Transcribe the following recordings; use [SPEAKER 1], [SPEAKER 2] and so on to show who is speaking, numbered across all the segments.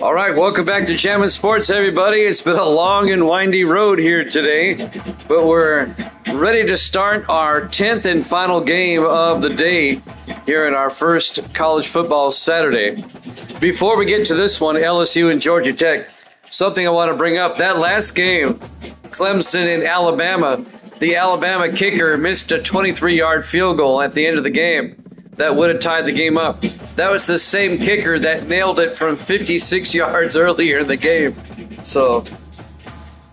[SPEAKER 1] All right, welcome back to Jammin' Sports, everybody. It's been a long and windy road here today, but we're ready to start our 10th and final game of the day here in our first college football Saturday. Before we get to this one, LSU and Georgia Tech, something I want to bring up. That last game, Clemson and Alabama, the Alabama kicker missed a 23-yard field goal at the end of the game. That would have tied the game up. That was the same kicker that nailed it from 56 yards earlier in the game. So,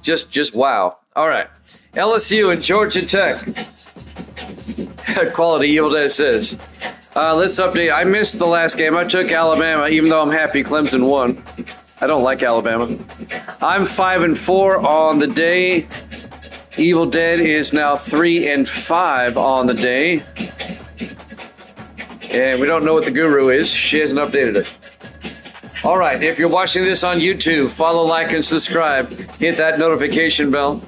[SPEAKER 1] just wow. All right. LSU and Georgia Tech. Quality Evil Dead says. Let's update. I missed the last game. I took Alabama, even though I'm happy Clemson won. I don't like Alabama. I'm 5-4 on the day. Evil Dead is now 3-5 on the day. And we don't know what the guru is. She hasn't updated us. All right, if you're watching this on YouTube, follow, like, and subscribe. Hit that notification bell.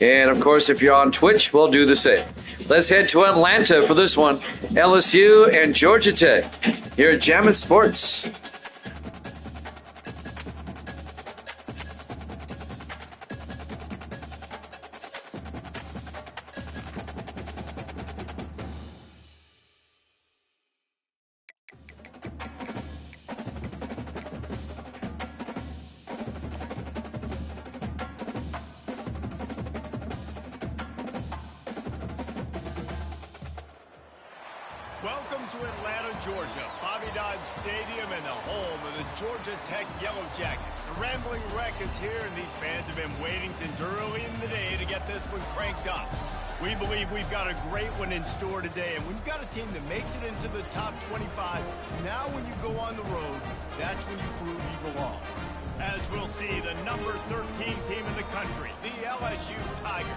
[SPEAKER 1] And, of course, if you're on Twitch, we'll do the same. Let's head to Atlanta for this one. LSU and Georgia Tech here at Jammin' Sports.
[SPEAKER 2] Welcome to Atlanta, Georgia, Bobby Dodd Stadium and the home of the Georgia Tech Yellow Jackets. The Rambling Wreck is here, and these fans have been waiting since early in the day to get this one cranked up. We believe we've got a great one in store today, and we've got a team that makes it into the top 25. Now when you go on the road, that's when you prove you belong. As we'll see, the number 13 team in the country, the LSU Tigers,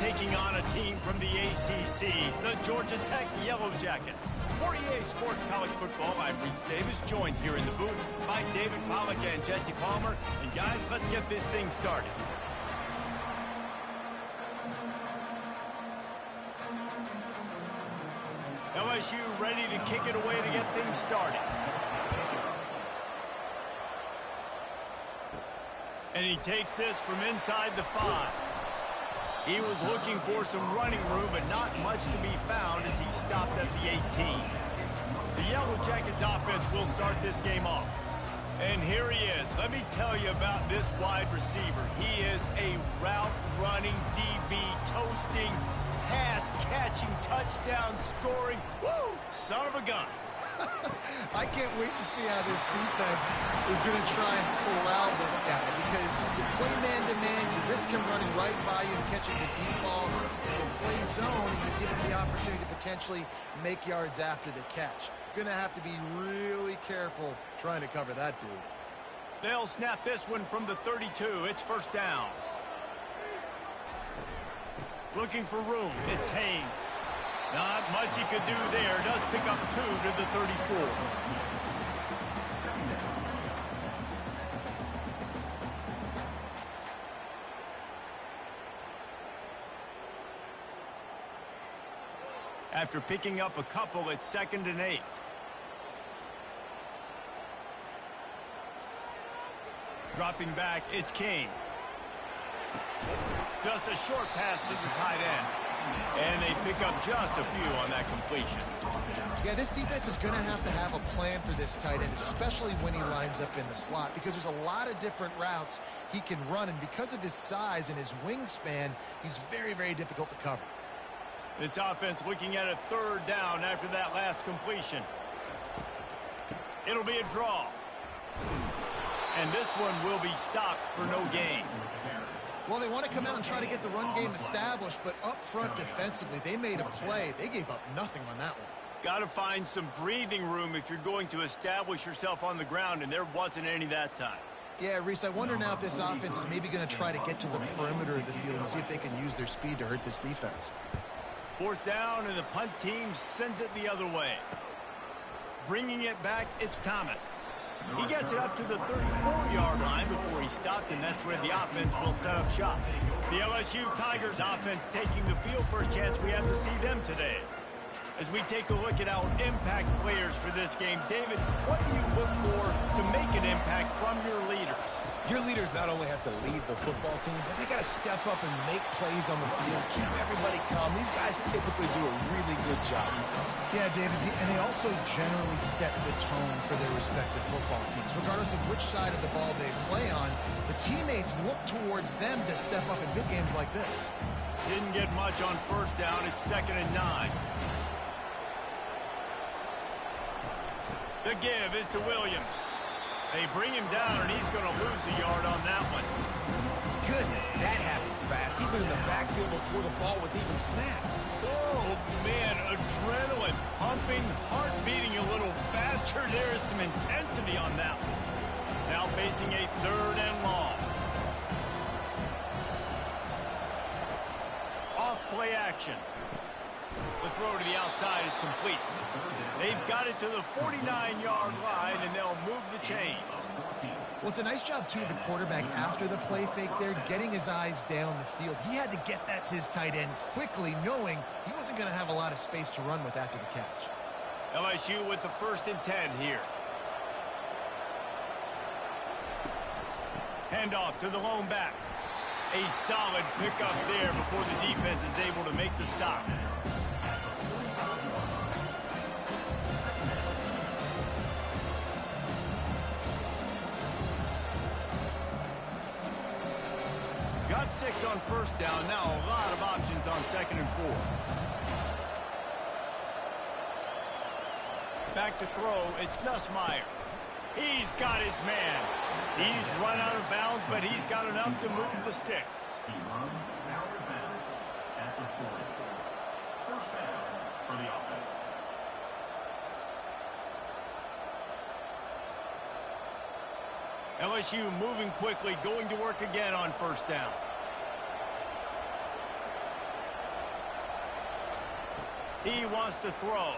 [SPEAKER 2] taking on a team from the ACC, the Georgia Tech Yellow Jackets. For EA Sports College Football, I'm Reese Davis, joined here in the booth by David Pollack and Jesse Palmer. And guys, let's get this thing started. LSU ready to kick it away to get things started. And he takes this from inside the 5. He was looking for some running room, but not much to be found as he stopped at the 18. The Yellow Jackets offense will start this game off. And here he is. Let me tell you about this wide receiver. He is a route-running DB, toasting, pass-catching, touchdown-scoring, woo, son of a gun.
[SPEAKER 3] I can't wait to see how this defense is going to try and corral this guy, because you play man-to-man, you risk him running right by you and catching the deep ball. You play zone, and you give him the opportunity to potentially make yards after the catch. Going to have to be really careful trying to cover that dude.
[SPEAKER 2] They'll snap this one from the 32. It's first down. Looking for room. It's Haynes. Not much he could do there. Does pick up 2 to the 34. After picking up a couple, it's 2nd and 8. Dropping back, it's King. Just a short pass to the tight end. And they pick up just a few on that completion.
[SPEAKER 3] Yeah, this defense is going to have a plan for this tight end, especially when he lines up in the slot, because there's a lot of different routes he can run, and because of his size and his wingspan, he's very, very difficult to cover.
[SPEAKER 2] This offense looking at a 3rd down after that last completion. It'll be a draw. And this one will be stopped for no gain.
[SPEAKER 3] Well, they want to come out and try to get the run game established, but up front defensively, they made a play. They gave up nothing on that one.
[SPEAKER 2] Got to find some breathing room if you're going to establish yourself on the ground, and there wasn't any that time.
[SPEAKER 3] Yeah, Reese, I wonder now if this offense is maybe going to try to get to the perimeter of the field and see if they can use their speed to hurt this defense.
[SPEAKER 2] 4th down, and the punt team sends it the other way. Bringing it back, it's Thomas. He gets it up to the 34-yard line before he stopped, and that's where the offense will set up shop. The LSU Tigers offense taking the field. First chance we have to see them today. As we take a look at our impact players for this game, David, what do you look for to make an impact from your leaders?
[SPEAKER 4] Your leaders not only have to lead the football team, but they got to step up and make plays on the field, keep everybody calm. These guys typically do a really good job.
[SPEAKER 3] Yeah, David, and they also generally set the tone for their respective football teams. Regardless of which side of the ball they play on, the teammates look towards them to step up in big games like this.
[SPEAKER 2] Didn't get much on 1st down. It's 2nd and 9. The give is to Williams. They bring him down, and he's going to lose a yard on that one.
[SPEAKER 4] Goodness, that happened fast, even in the backfield before the ball was even snapped.
[SPEAKER 2] Oh, man, adrenaline pumping, heart beating a little faster. There is some intensity on that one. Now facing a 3rd and long. Off play action. The throw to the outside is complete. They've got it to the 49-yard line, and they'll move the chains.
[SPEAKER 3] Well, it's a nice job, too, of the quarterback after the play fake there, getting his eyes down the field. He had to get that to his tight end quickly, knowing he wasn't going to have a lot of space to run with after the catch.
[SPEAKER 2] LSU with the 1st and 10 here. Handoff to the lone back. A solid pickup there before the defense is able to make the stop. Got 6 on 1st down. Now a lot of options on 2nd and 4. Back to throw. It's Nussmeier. He's got his man. He's run out of bounds, but he's got enough to move the sticks.
[SPEAKER 5] He runs out of bounds at the 40. 1st down for the offense.
[SPEAKER 2] LSU moving quickly, going to work again on 1st down. He wants to throw.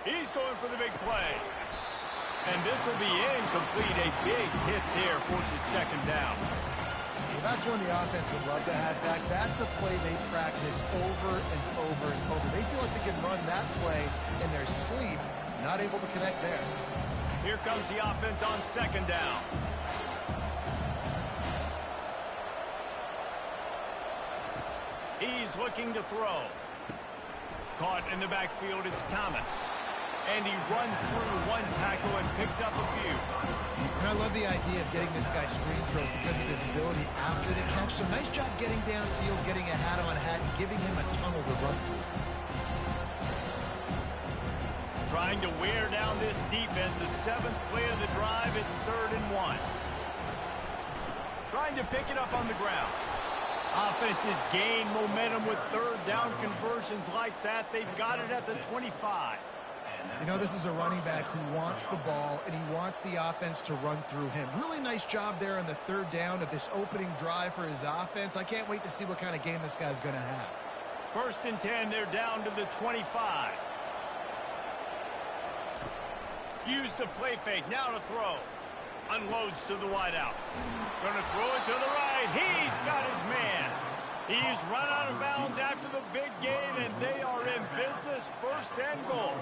[SPEAKER 2] He's going for the big play. And this will be incomplete. A big hit there forces 2nd down.
[SPEAKER 3] Well, that's one the offense would love to have back. That's a play they practice over and over and over. They feel like they can run that play in their sleep, not able to connect there.
[SPEAKER 2] Here comes the offense on 2nd down. He's looking to throw. Caught in the backfield, it's Thomas. And he runs through one tackle and picks up a few.
[SPEAKER 3] And I love the idea of getting this guy screen throws because of his ability after the catch. So nice job getting downfield, getting a hat-on-hat, and giving him a tunnel to run through.
[SPEAKER 2] Trying to wear down this defense. The 7th play of the drive, it's 3rd and 1. Trying to pick it up on the ground. Offenses gain momentum with 3rd down conversions like that. They've got it at the 25.
[SPEAKER 3] You know, this is a running back who wants the ball, and he wants the offense to run through him. Really nice job there on the 3rd down of this opening drive for his offense. I can't wait to see what kind of game this guy's going to have.
[SPEAKER 2] 1st and 10, they're down to the 25. Use the play fake, now to throw. Unloads to the wideout. Going to throw it to the right. He's got his man. He's run out of bounds after the big gain, and they are in business. 1st and goal.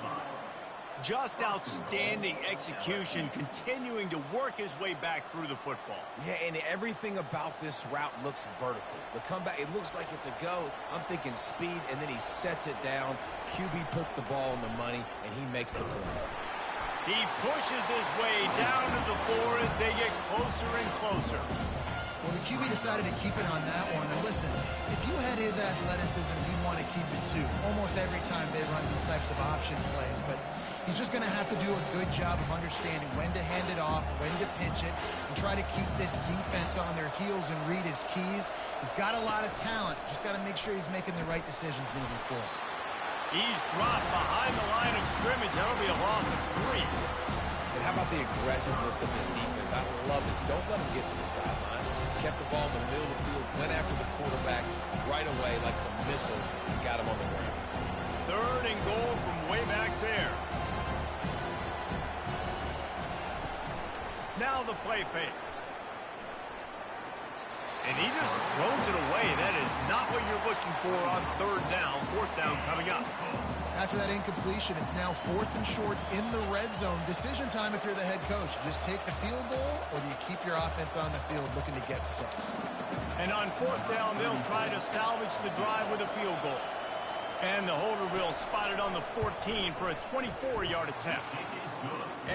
[SPEAKER 2] Just outstanding execution, continuing to work his way back through the football.
[SPEAKER 4] Yeah, and everything about this route looks vertical. The comeback, it looks like it's a go. I'm thinking speed, and then he sets it down. QB puts the ball on the money, and he makes the play.
[SPEAKER 2] He pushes his way down to the 4 as they get closer and closer.
[SPEAKER 3] Well, the QB decided to keep it on that one. And listen, if you had his athleticism, he'd want to keep it too. Almost every time they run these types of option plays. But He's just going to have to do a good job of understanding when to hand it off, when to pitch it, and try to keep this defense on their heels and read his keys. He's got a lot of talent. Just got to make sure he's making the right decisions moving forward.
[SPEAKER 2] He's dropped behind the line of scrimmage. That'll be a loss of 3.
[SPEAKER 4] And how about the aggressiveness of this defense? I love this. Don't let him get to the sideline. Kept the ball in the middle of the field, went after the quarterback right away like some missiles, and got him on the ground.
[SPEAKER 2] 3rd and goal from way back there. Now the play fake. And he just throws it away. That is not what you're looking for on 3rd down. 4th down coming up.
[SPEAKER 3] After that incompletion, it's now 4th and short in the red zone. Decision time if you're the head coach. You just take the field goal, or do you keep your offense on the field looking to get 6?
[SPEAKER 2] And on 4th down, they'll try to salvage the drive with a field goal. And the holder will spot it on the 14 for a 24-yard attempt.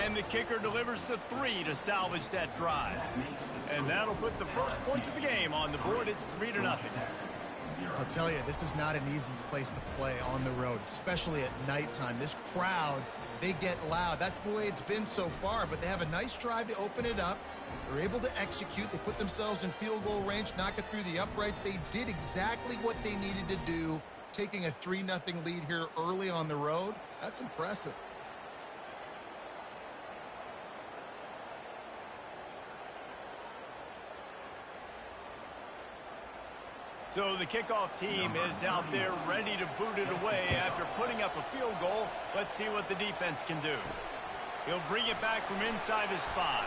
[SPEAKER 2] And the kicker delivers the 3 to salvage that drive. And that'll put the first points of the game on the board. It's 3-0.
[SPEAKER 3] I'll tell you, this is not an easy place to play on the road, especially at nighttime. This crowd, they get loud. That's the way it's been so far, but they have a nice drive to open it up. They're able to execute. They put themselves in field goal range, knock it through the uprights. They did exactly what they needed to do, taking a 3-0 lead here early on the road. That's impressive.
[SPEAKER 2] So the kickoff team is out there ready to boot it away after putting up a field goal. Let's see what the defense can do. He'll bring it back from inside his 5.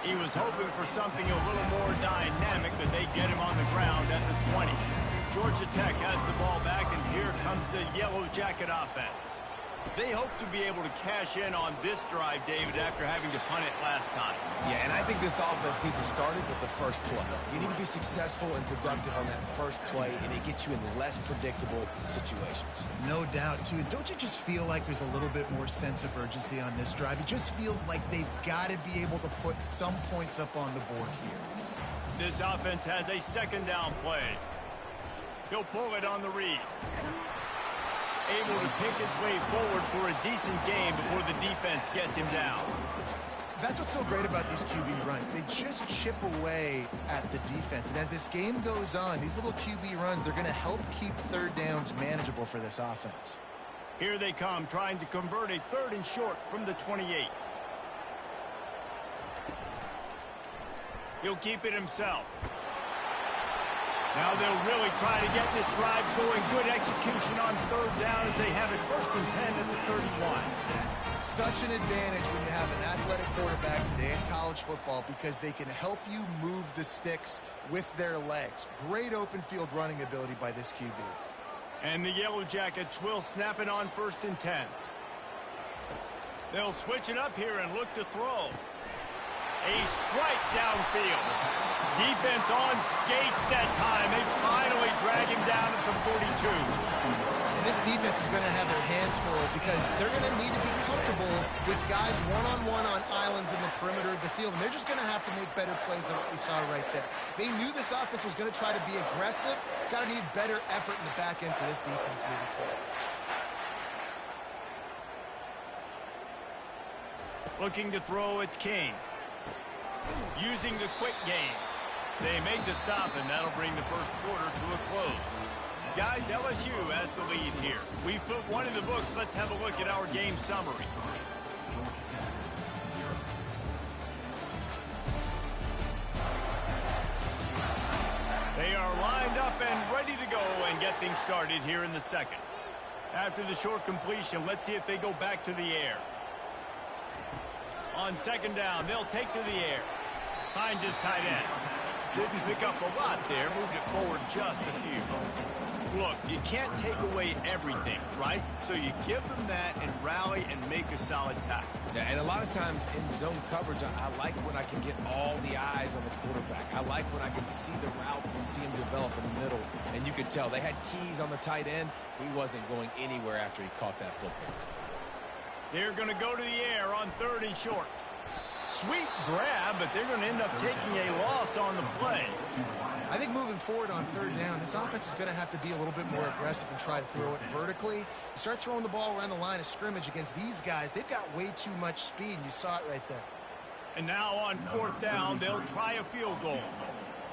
[SPEAKER 2] He was hoping for something a little more dynamic, but they get him on the ground at the 20. Georgia Tech has the ball back, and here comes the Yellow Jacket offense. They hope to be able to cash in on this drive, David, after having to punt it last time.
[SPEAKER 4] Yeah, and I think this offense needs to start it with the first play. You need to be successful and productive on that first play, and it gets you in less predictable situations.
[SPEAKER 3] No doubt, too. Don't you just feel like there's a little bit more sense of urgency on this drive? It just feels like they've got to be able to put some points up on the board here.
[SPEAKER 2] This offense has a 2nd down play. He'll pull it on the read. Able to pick his way forward for a decent game before the defense gets him down.
[SPEAKER 3] That's what's so great about these QB runs. They just chip away at the defense. And as this game goes on, these little QB runs, they're going to help keep 3rd downs manageable for this offense.
[SPEAKER 2] Here they come, trying to convert a 3rd and short from the 28. He'll keep it himself. Now they'll really try to get this drive going. Good execution on 3rd down as they have it 1st and 10 at the 31.
[SPEAKER 3] Such an advantage when you have an athletic quarterback today in college football because they can help you move the sticks with their legs. Great open field running ability by this QB.
[SPEAKER 2] And the Yellow Jackets will snap it on 1st and 10. They'll switch it up here and look to throw. A strike downfield. Defense on skates that time. They finally drag him down at the 42.
[SPEAKER 3] And this defense is going to have their hands full because they're going to need to be comfortable with guys one-on-one on islands in the perimeter of the field. And they're just going to have to make better plays than what we saw right there. They knew this offense was going to try to be aggressive. Got to need better effort in the back end for this defense moving forward.
[SPEAKER 2] Looking to throw, it's King. Using the quick game. They make the stop, and that'll bring the first quarter to a close. Guys, LSU has the lead here. We've put one in the books. Let's have a look at our game summary. They are lined up and ready to go and get things started here in the second. After the short completion, let's see if they go back to the air. On 2nd down, they'll take to the air. Finds his tight end. Didn't pick up a lot there, moved it forward just a few. Look, you can't take away everything, right? So you give them that and rally and make a solid tackle.
[SPEAKER 4] Yeah, and a lot of times in zone coverage, I like when I can get all the eyes on the quarterback. I like when I can see the routes and see him develop in the middle. And you could tell they had keys on the tight end. He wasn't going anywhere after he caught that football.
[SPEAKER 2] They're going to go to the air on 3rd and short. Sweet grab, but they're going to end up taking a loss on the play.
[SPEAKER 3] I think moving forward on third down, this offense is going to have to be a little bit more aggressive and try to throw it vertically. You start throwing the ball around the line of scrimmage against these guys, they've got way too much speed, and you saw it right there.
[SPEAKER 2] And now on fourth down, they'll try a field goal.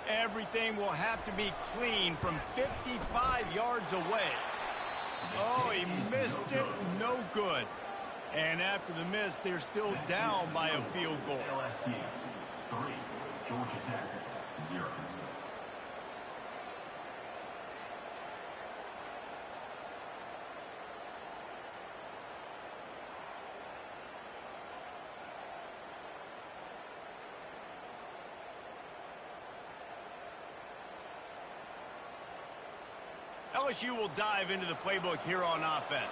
[SPEAKER 2] Everything will have to be clean from 55 yards away. Oh, he missed it. No good. And after the miss, they're still down by a field goal.
[SPEAKER 5] LSU 3, Georgia Tech 0.
[SPEAKER 2] LSU will dive into the playbook here on offense.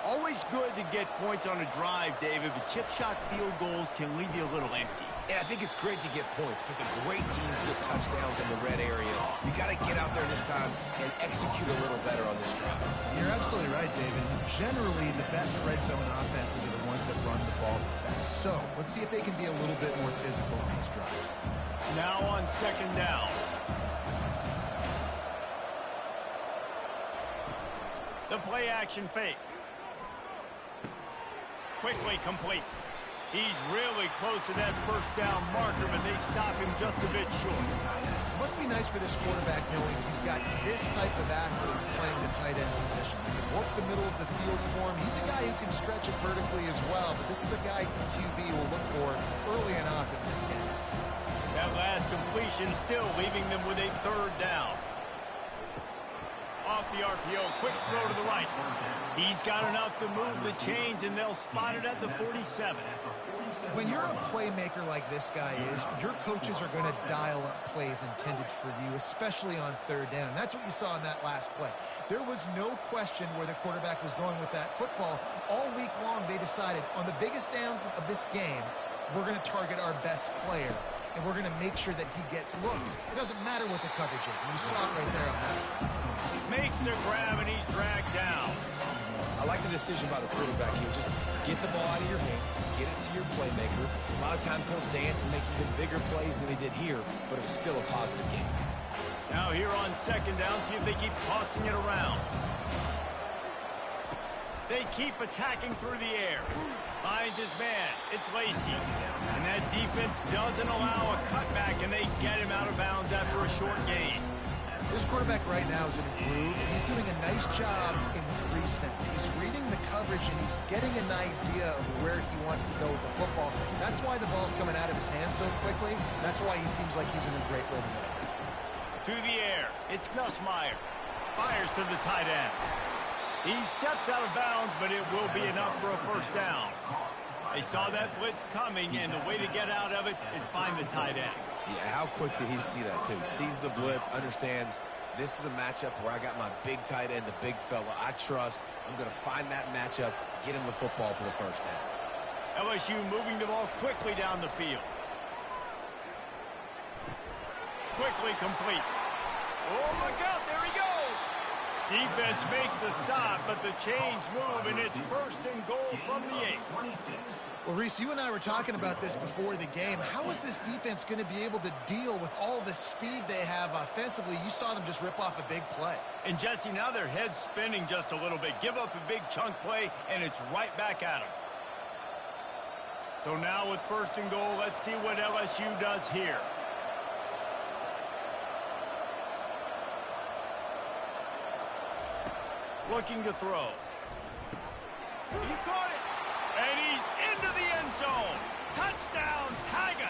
[SPEAKER 2] Always good to get points on a drive, David, but chip shot field goals can leave you a little empty.
[SPEAKER 4] And I think it's great to get points, but the great teams get touchdowns in the red area. You got to get out there this time and execute a little better on this drive.
[SPEAKER 3] You're absolutely right, David. Generally, the best red zone offenses are the ones that run the ball best. So let's see if they can be a little bit more physical on this drive.
[SPEAKER 2] Now on second down. The play action fake. Quickly complete. He's really close to that first down marker, but they stop him just a bit short.
[SPEAKER 3] It must be nice for this quarterback knowing he's got this type of athlete playing the tight end position. He can work the middle of the field for him. He's a guy who can stretch it vertically as well, but this is a guy the QB will look for early and often in this game.
[SPEAKER 2] That last completion still leaving them with a third down. Off the RPO, quick throw to the right. He's got enough to move the chains, and they'll spot it at the 47.
[SPEAKER 3] When you're a playmaker like this guy is, your coaches are going to dial up plays intended for you, especially on third down. That's what you saw in that last play. There was no question where the quarterback was going with that football. All week long, they decided on the biggest downs of this game, we're going to target our best player, and we're going to make sure that he gets looks. It doesn't matter what the coverage is, and you saw it right there on that.
[SPEAKER 2] Makes the grab, and he's dragged down.
[SPEAKER 4] I like the decision by the quarterback here. Just get the ball out of your hands, get it to your playmaker. A lot of times he'll dance and make even bigger plays than he did here, but it was still a positive game.
[SPEAKER 2] Now here on second down, see if they keep tossing it around. They keep attacking through the air. Finds his man. It's Lacy. And that defense doesn't allow a cutback, and they get him out of bounds after a short gain.
[SPEAKER 3] This quarterback right now is in a groove, and he's doing a nice job in the pre-snap. He's reading the coverage, and he's getting an idea of where he wants to go with the football. That's why the ball's coming out of his hands so quickly. That's why he seems like he's in a great rhythm.
[SPEAKER 2] To the air. It's Nussmeier. Fires to the tight end. He steps out of bounds, but it will be enough for a first down. They saw that blitz coming, and the way to get out of it is find the tight end.
[SPEAKER 4] Yeah, how quick did he see that, too? Sees the blitz, understands this is a matchup where I got my big tight end, the big fella I trust. I'm going to find that matchup, get him the football for the first down.
[SPEAKER 2] LSU moving the ball quickly down the field. Quickly complete. Oh, look out, there he goes. Defense makes a stop, but the chains move, and it's first and goal from the 8.
[SPEAKER 3] Well, Reese, you and I were talking about this before the game. How is this defense going to be able to deal with all the speed they have offensively? You saw them just rip off a big play.
[SPEAKER 2] And, Jesse, now their head's spinning just a little bit. Give up a big chunk play, and it's right back at them. So now with first and goal, let's see what LSU does here. Looking to throw. He caught it. And he's into the end zone. Touchdown, Tigers.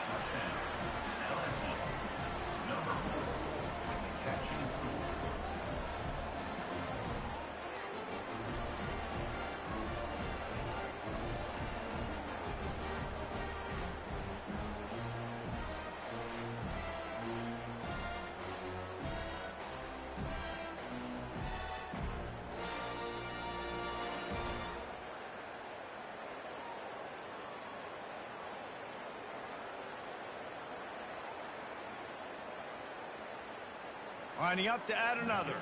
[SPEAKER 2] Lining up to add another.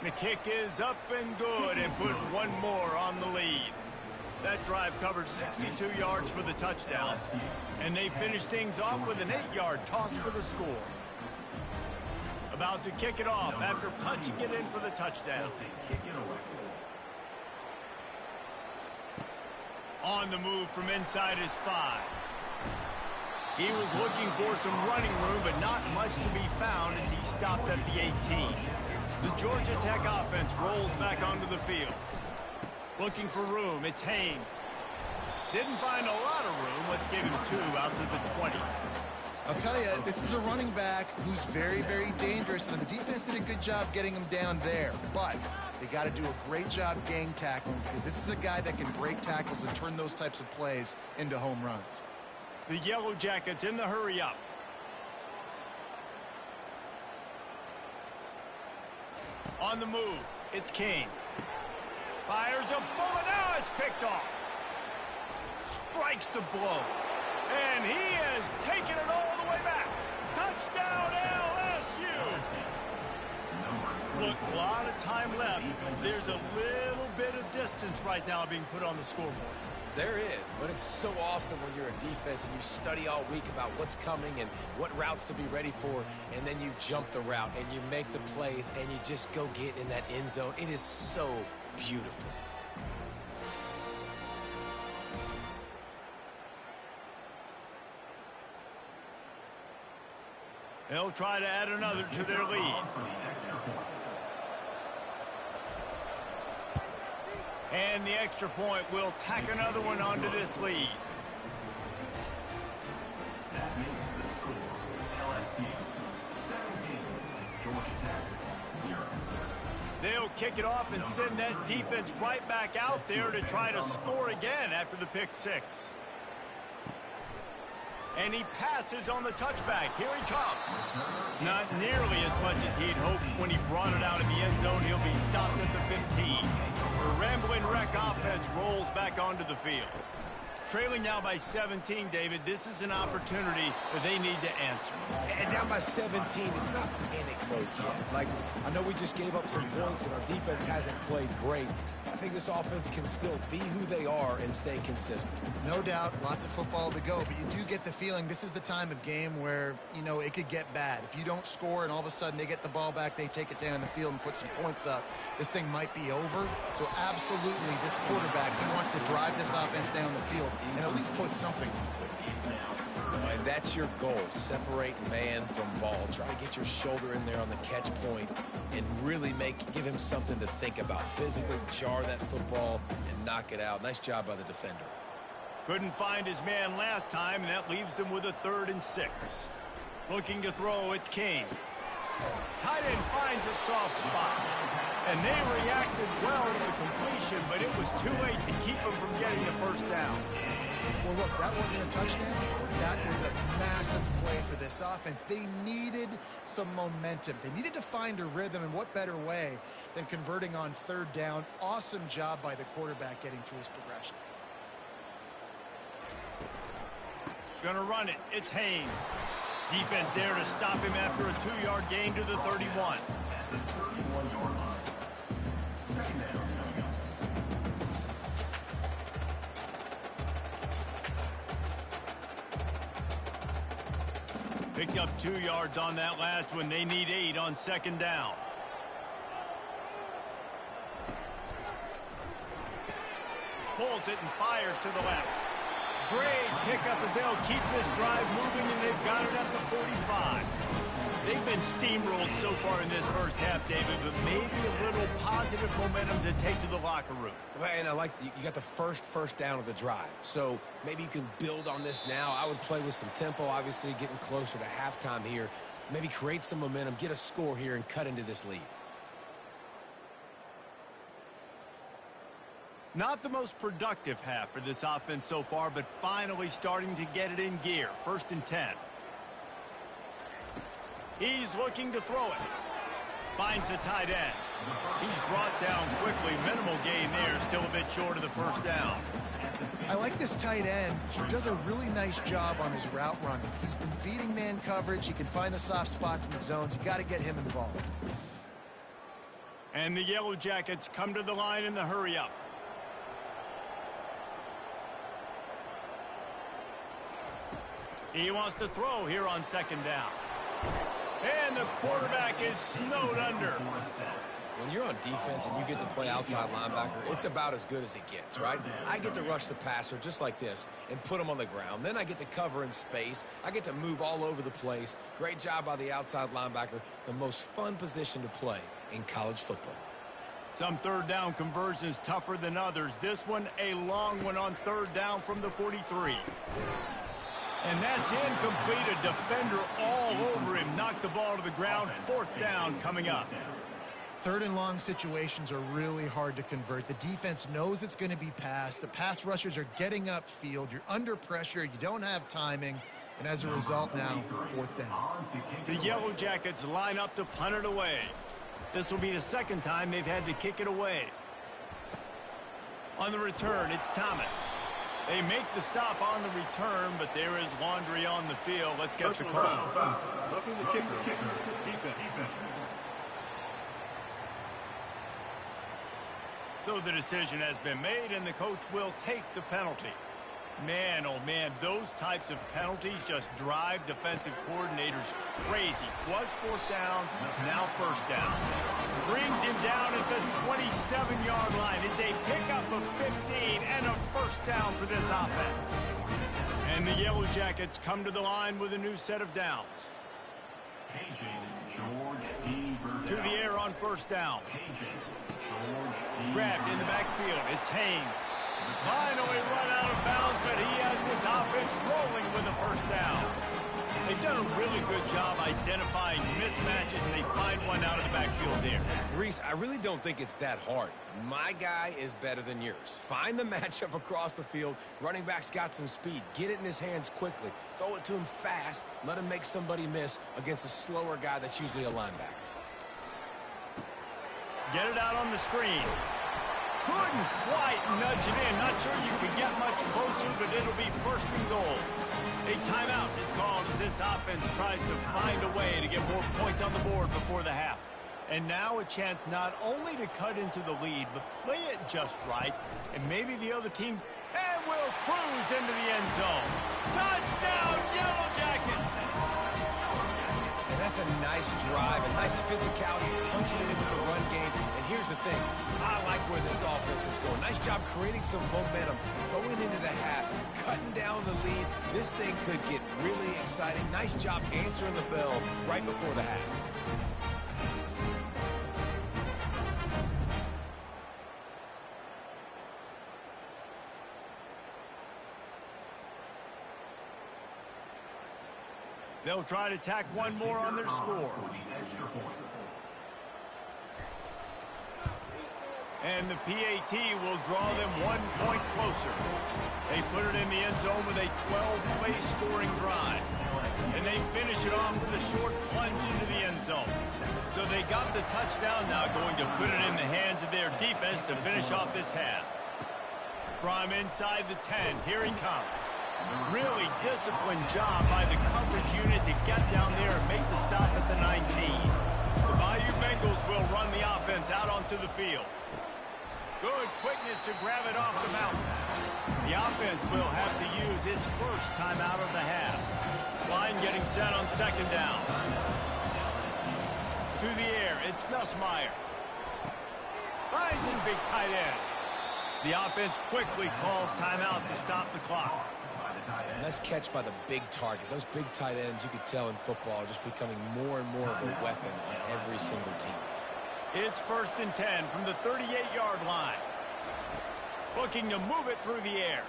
[SPEAKER 2] The kick is up and good and put one more on the lead. That drive covered 62 yards for the touchdown. And they finished things off with an 8-yard toss for the score. About to kick it off after punching it in for the touchdown. On the move from inside his 5. He was looking for some running room, but not much to be found as he stopped at the 18. The Georgia Tech offense rolls back onto the field. Looking for room, it's Haynes. Didn't find a lot of room. Let's give him 2 out to the 20.
[SPEAKER 3] I'll tell you, this is a running back who's very, very dangerous, and the defense did a good job getting him down there. But they got to do a great job gang tackling, because this is a guy that can break tackles and turn those types of plays into home runs.
[SPEAKER 2] The Yellow Jackets in the hurry-up. On the move, it's King. Fires a bullet. Now it's picked off. Strikes the blow. And he has taken it all the way back. Touchdown LSU. Look, a lot of time left. There's a little bit of distance right now being put on the scoreboard.
[SPEAKER 4] There is, but it's so awesome when you're a defense and you study all week about what's coming and what routes to be ready for, and then you jump the route and you make the plays and you just go get in that end zone. It is so beautiful.
[SPEAKER 2] They'll try to add another to their lead. And the extra point will tack another one onto this lead.
[SPEAKER 5] That makes the score LSU 17, Georgia Tech 0.
[SPEAKER 2] They'll kick it off and send that defense right back out there to try to score again after the pick 6. And he passes on the touchback. Here he comes. Not nearly as much as he'd hoped when he brought it out of the end zone. He'll be stopped at the 15. The Rambling Wreck offense rolls back onto the field. Trailing now by 17, David. This is an opportunity that they need to answer.
[SPEAKER 4] And down by 17, it's not panic mode yet. Like, I know we just gave up some points and our defense hasn't played great. I think this offense can still be who they are and stay consistent.
[SPEAKER 3] No doubt, lots of football to go, but you do get the feeling this is the time of game where, you know, it could get bad. If you don't score and all of a sudden they get the ball back, they take it down the field and put some points up, this thing might be over. So absolutely, this quarterback, he wants to drive this offense down the field and at least put something on it.
[SPEAKER 4] And that's your goal. Separate man from ball. Try to get your shoulder in there on the catch point and really give him something to think about. Physically jar that football and knock it out. Nice job by the defender.
[SPEAKER 2] Couldn't find his man last time, and that leaves him with a 3rd and 6. Looking to throw, it's King. Tight end finds a soft spot. And they reacted well to the completion, but it was too late to keep him from getting the first down.
[SPEAKER 3] Well, look, that wasn't a touchdown. That was a massive play for this offense. They needed some momentum. They needed to find a rhythm, and what better way than converting on 3rd down. Awesome job by the quarterback getting through his progression.
[SPEAKER 2] Gonna run it. It's Haynes. Defense there to stop him after a 2-yard gain to the 31.
[SPEAKER 5] At the 31-yard line. Second down.
[SPEAKER 2] Picked up 2 yards on that last one. They need 8 on 2nd down. Pulls it and fires to the left. Great pickup as they'll keep this drive moving, and they've got it at the 45. They've been steamrolled so far in this first half, David, but maybe a little positive momentum to take to the locker room.
[SPEAKER 4] Well, and I like you got the first down of the drive, so maybe you can build on this now. I would play with some tempo, obviously getting closer to halftime here. Maybe create some momentum, get a score here, and cut into this lead.
[SPEAKER 2] Not the most productive half for this offense so far, but finally starting to get it in gear. 1st and 10. He's looking to throw it. Finds the tight end. He's brought down quickly. Minimal gain there. Still a bit short of the 1st down.
[SPEAKER 3] I like this tight end. He does a really nice job on his route running. He's been beating man coverage. He can find the soft spots in the zones. You got to get him involved.
[SPEAKER 2] And the Yellow Jackets come to the line in the hurry-up. He wants to throw here on second down. And the quarterback is snowed under.
[SPEAKER 4] When you're on defense and you get to play outside linebacker, it's about as good as it gets, right? I get to rush the passer just like this and put him on the ground. Then I get to cover in space. I get to move all over the place. Great job by the outside linebacker. The most fun position to play in college football.
[SPEAKER 2] Some third down conversions tougher than others. This one a long one on third down from the 43. And that's incomplete. A defender all over him. Knocked the ball to the ground. Fourth down coming up.
[SPEAKER 3] Third and long situations are really hard to convert. The defense knows it's going to be passed. The pass rushers are getting upfield. You're under pressure. You don't have timing. And as a result now, fourth down.
[SPEAKER 2] The Yellow Jackets line up to punt it away. This will be the second time they've had to kick it away. On the return, it's Thomas. They make the stop on the return, but there is laundry on the field. Let's get the call.
[SPEAKER 6] Roughing the kicker. Defense.
[SPEAKER 2] So the decision has been made, and the coach will take the penalty. Man, oh man, those types of penalties just drive defensive coordinators crazy. Was fourth down, now first down. Brings him down at the 27-yard line. It's a pickup of 15 and a first down for this offense. And the Yellow Jackets come to the line with a new set of downs. To the air on first down. Grabbed in the backfield. It's Haynes. Finally run out of bounds, but he has this offense rolling with a first down. They've done a really good job identifying mismatches, and they find one out of the backfield there.
[SPEAKER 4] Reese, I really don't think it's that hard. My guy is better than yours. Find the matchup across the field. Running back's got some speed. Get it in his hands quickly. Throw it to him fast. Let him make somebody miss against a slower guy that's usually a linebacker.
[SPEAKER 2] Get it out on the screen. Couldn't quite nudge it in. Not sure you could get much closer, but it'll be first and goal. A timeout is called as this offense tries to find a way to get more points on the board before the half. And now a chance not only to cut into the lead, but play it just right. And maybe the other team will cruise into the end zone. Touchdown, Yellow Jackets!
[SPEAKER 4] And that's a nice drive, a nice physicality, punching it in with the run game. And here's the thing. I like where this offense is going. Nice job creating some momentum, going into the half, cutting down the lead. This thing could get really exciting. Nice job answering the bell right before the half.
[SPEAKER 2] They'll try to tack one more on their score. And the PAT will draw them 1 point closer. They put it in the end zone with a 12-play scoring drive. And they finish it off with a short plunge into the end zone. So they got the touchdown, now going to put it in the hands of their defense to finish off this half. From inside the 10, here he comes. Really disciplined job by the coverage unit to get down there and make the stop at the 19. The Bayou Bengals will run the offense out onto the field. Good quickness to grab it off the mountains. The offense will have to use its first time out of the half. Line getting set on second down. To the air, it's Gus Meyer. Finds his big tight end. The offense quickly calls timeout to stop the clock.
[SPEAKER 4] Nice catch by the big target. Those big tight ends, you could tell in football, are just becoming more and more of a weapon on every single team.
[SPEAKER 2] It's first and 10 from the 38-yard line. Looking to move it through the air.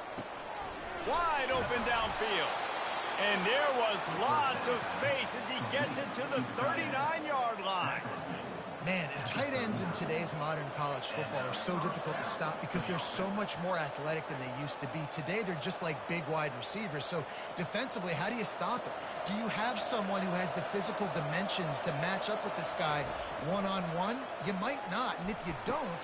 [SPEAKER 2] Wide open downfield. And there was lots of space as he gets it to the 39-yard line.
[SPEAKER 3] Man, and tight ends in today's modern college football are so difficult to stop because they're so much more athletic than they used to be. Today, they're just like big wide receivers. So defensively, how do you stop it? Do you have someone who has the physical dimensions to match up with this guy one-on-one? You might not. And if you don't,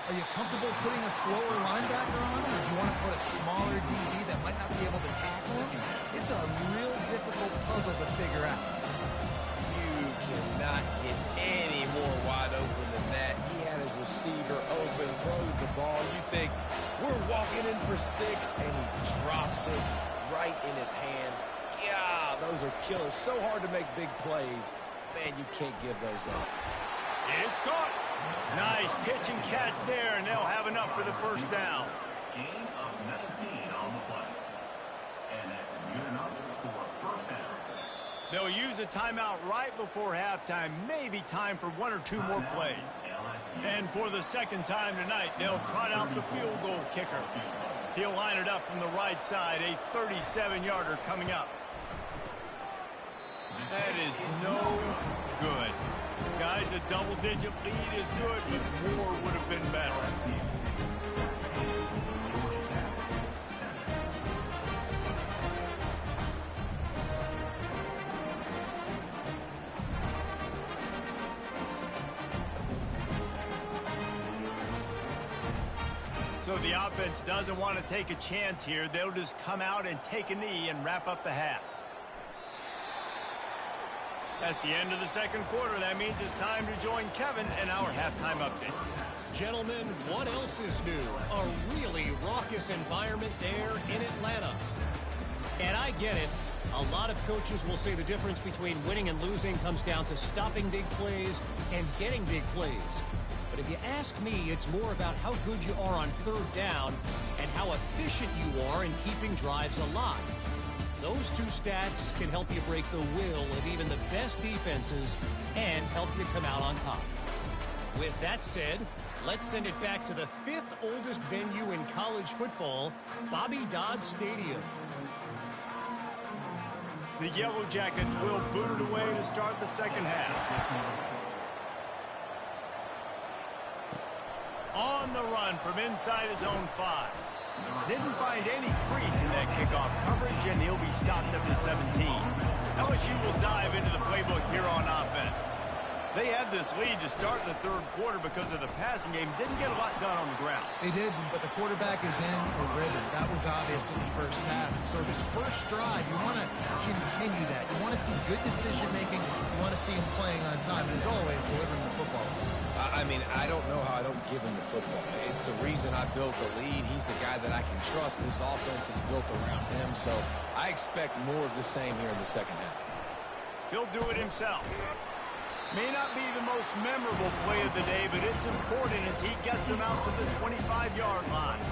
[SPEAKER 3] are you comfortable putting a slower linebacker on him? Or do you want to put a smaller DB that might not be able to tackle him? It's a real difficult puzzle to figure out.
[SPEAKER 4] Cannot get any more wide open than that. He had receiver open, throws the ball. You think, we're walking in for 6, and he drops it right in his hands. Yeah, those are killers. So hard to make big plays. Man, you can't give those up.
[SPEAKER 2] It's caught. Nice pitch and catch there, and they'll have enough for the first down.
[SPEAKER 5] Gain of 19 on the play. And that's good enough for first down.
[SPEAKER 2] They'll use a timeout right before halftime, maybe time for 1 or 2 more plays. And for the second time tonight, they'll trot out the field goal kicker. He'll line it up from the right side, a 37-yarder coming up. That is no good. Guys, a double-digit lead is good, but more would have been better. So the offense doesn't want to take a chance here. They'll just come out and take a knee and wrap up the half. That's the end of the second quarter. That means it's time to join Kevin in our halftime update.
[SPEAKER 7] Gentlemen, what else is new? A really raucous environment there in Atlanta. And I get it. A lot of coaches will say the difference between winning and losing comes down to stopping big plays and getting big plays. But if you ask me, it's more about how good you are on third down and how efficient you are in keeping drives alive. Those two stats can help you break the will of even the best defenses and help you come out on top. With that said, let's send it back to the 5th oldest venue in college football, Bobby Dodd Stadium.
[SPEAKER 2] The Yellow Jackets will boot it away to start the second half. On the run from inside his own 5. Didn't find any crease in that kickoff coverage, and he'll be stopped up to 17. LSU will dive into the playbook here on offense. They had this lead to start the third quarter because of the passing game. Didn't get a lot done on the ground.
[SPEAKER 3] They did, but the quarterback is in a rhythm. That was obvious in the first half. And so this first drive, you want to continue that. You want to see good decision-making. You want to see him playing on time. And as always, delivering the football.
[SPEAKER 4] I mean, I don't know how I don't give him the football. It's the reason I built the lead. He's the guy that I can trust. This offense is built around him. So I expect more of the same here in the second half.
[SPEAKER 2] He'll do it himself. May not be the most memorable play of the day, but it's important as he gets him out to the 25-yard line.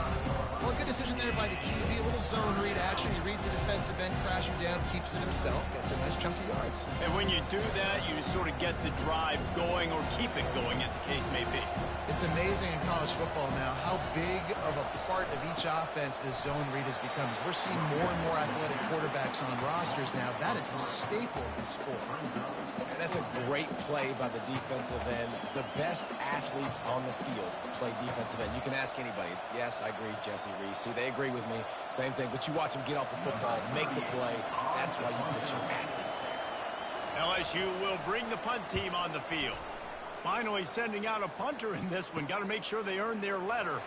[SPEAKER 3] Well, good decision there by the QB. A little zone read action. He reads the defensive end crashing down, keeps it himself, gets a nice chunky yards.
[SPEAKER 2] And when you do that, you sort of get the drive going or keep it going, as the case may be.
[SPEAKER 3] It's amazing in college football now how big of a part of each offense this zone read has become. As we're seeing more and more athletic quarterbacks on rosters now, that is a staple in the sport.
[SPEAKER 4] And that's a great play by the defensive end. The best athletes on the field play defensive end. You can ask anybody. Yes, I agree, Jesse Reese. See, they agree with me. Same thing. But you watch them get off the football, make the play. That's why you put your athletes there.
[SPEAKER 2] LSU will bring the punt team on the field. Finally sending out a punter in this one. Got to make sure they earn their letter.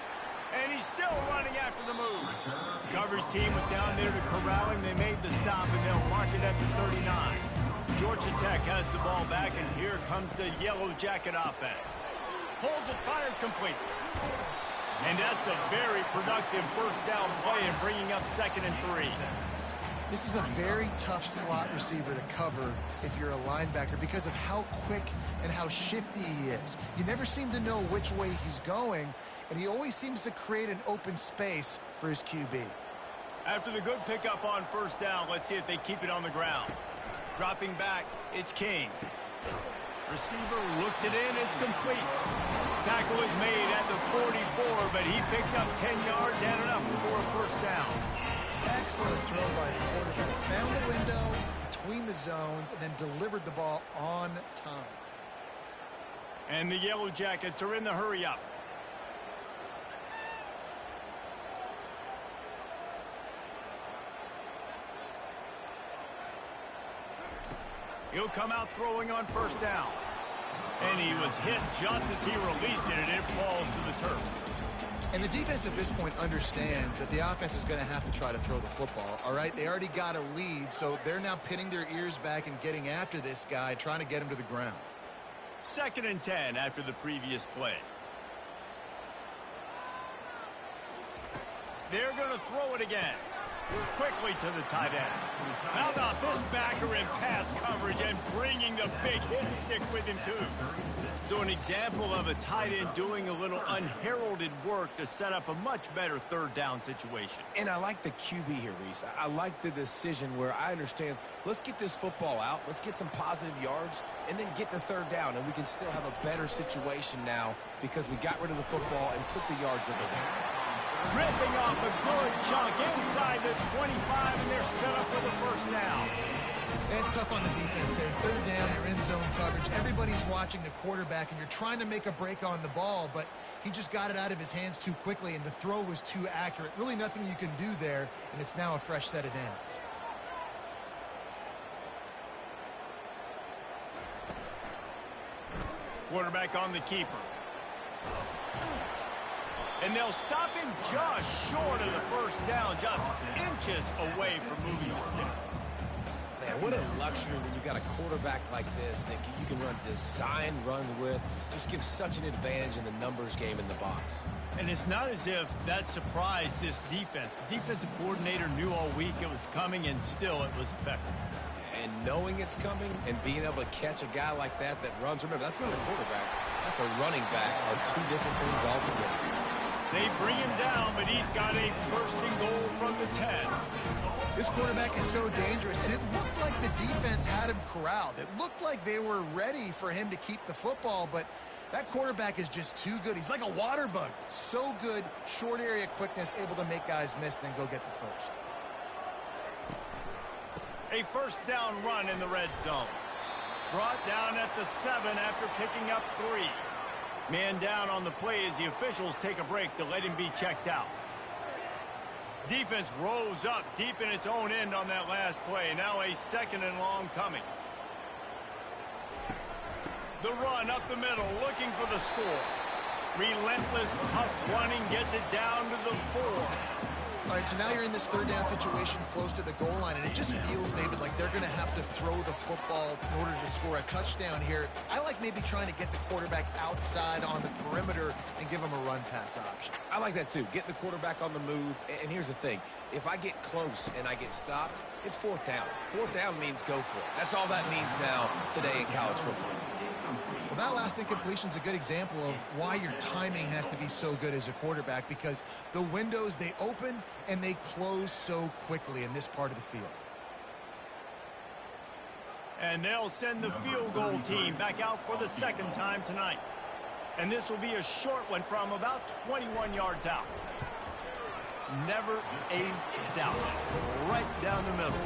[SPEAKER 2] And he's still running after the move. The coverage team was down there to corral him. They made the stop, and they'll mark it at the 39. Georgia Tech has the ball back, and here comes the Yellow Jacket offense. Pulls it, fired complete. And that's a very productive first down play and bringing up 2nd and 3.
[SPEAKER 3] This is a very tough slot receiver to cover if you're a linebacker because of how quick and how shifty he is. You never seem to know which way he's going, and he always seems to create an open space for his QB.
[SPEAKER 2] After the good pickup on first down, let's see if they keep it on the ground. Dropping back, it's King. Receiver looks it in, it's complete. Tackle is made at the 44, but he picked up 10 yards and enough for a first down.
[SPEAKER 3] Excellent throw by the quarterback. Found the window between the zones and then delivered the ball on time.
[SPEAKER 2] And the Yellow Jackets are in the hurry-up. He'll come out throwing on first down. And he was hit just as he released it, and it falls to the turf.
[SPEAKER 3] And the defense at this point understands that the offense is going to have to try to throw the football, all right? They already got a lead, so they're now pinning their ears back and getting after this guy, trying to get him to the ground.
[SPEAKER 2] 2nd and 10 after the previous play. They're going to throw it again. Quickly to the tight end. How about this backer in pass coverage and bringing the big hit stick with him, too? So an example of a tight end doing a little unheralded work to set up a much better third down situation.
[SPEAKER 4] And I like the QB here, Reese. I like the decision where I understand, let's get this football out, let's get some positive yards, and then get to third down, and we can still have a better situation now because we got rid of the football and took the yards that were there.
[SPEAKER 2] Ripping off a good chunk inside the 25, and they're set up with a first down.
[SPEAKER 3] It's tough on the defense there. Third down, you're in zone coverage. Everybody's watching the quarterback, and you're trying to make a break on the ball, but he just got it out of his hands too quickly, and the throw was too accurate. Really nothing you can do there, and it's now a fresh set of downs.
[SPEAKER 2] Quarterback on the keeper. And they'll stop him just short of the first down, just inches away from moving the sticks.
[SPEAKER 4] Man, what a luxury when you got a quarterback like this that you can run design run with. Just gives such an advantage in the numbers game in the box.
[SPEAKER 2] And it's not as if that surprised this defense. The defensive coordinator knew all week it was coming, and still it was effective.
[SPEAKER 4] And knowing it's coming and being able to catch a guy like that runs, remember, that's not a quarterback. That's a running back, are two different things altogether.
[SPEAKER 2] They bring him down, but he's got a first and goal from the 10.
[SPEAKER 3] This quarterback is so dangerous, and it looked like the defense had him corralled. It looked like they were ready for him to keep the football, but that quarterback is just too good. He's like a water bug. So good, short area quickness, able to make guys miss and then go get the first.
[SPEAKER 2] A first down run in the red zone. Brought down at the 7 after picking up 3. Man down on the play as the officials take a break to let him be checked out. Defense rose up deep in its own end on that last play. Now a second and long coming. The run up the middle, looking for the score. Relentless, tough running, gets it down to the 4.
[SPEAKER 3] All right, so now you're in this third down situation close to the goal line, and it just feels, David, like they're going to have to throw the football in order to score a touchdown here. I like maybe trying to get the quarterback outside on the perimeter and give him a run-pass option.
[SPEAKER 4] I like that too. Get the quarterback on the move. And here's the thing. If I get close and I get stopped, it's fourth down. Fourth down means go for it. That's all that means now today in college football.
[SPEAKER 3] Well, that last incompletion is a good example of why your timing has to be so good as a quarterback, because the windows, they open and they close so quickly in this part of the field.
[SPEAKER 2] And they'll send the field goal team back out for the second time tonight. And this will be a short one from about 21 yards out. Never a doubt. Right down the middle.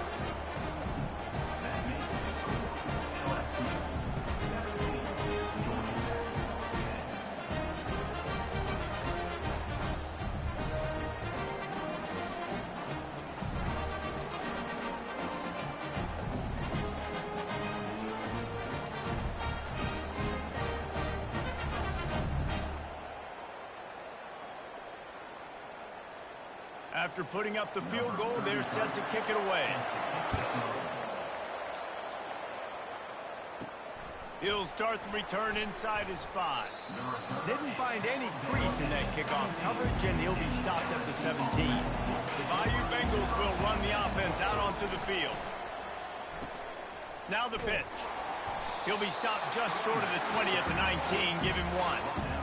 [SPEAKER 2] After putting up the field goal, they're set to kick it away. He'll start the return inside his 5. Didn't find any crease in that kickoff coverage, and he'll be stopped at the 17. The Bayou Bengals will run the offense out onto the field. Now the pitch. He'll be stopped just short of the 20 at the 19. Give him 1.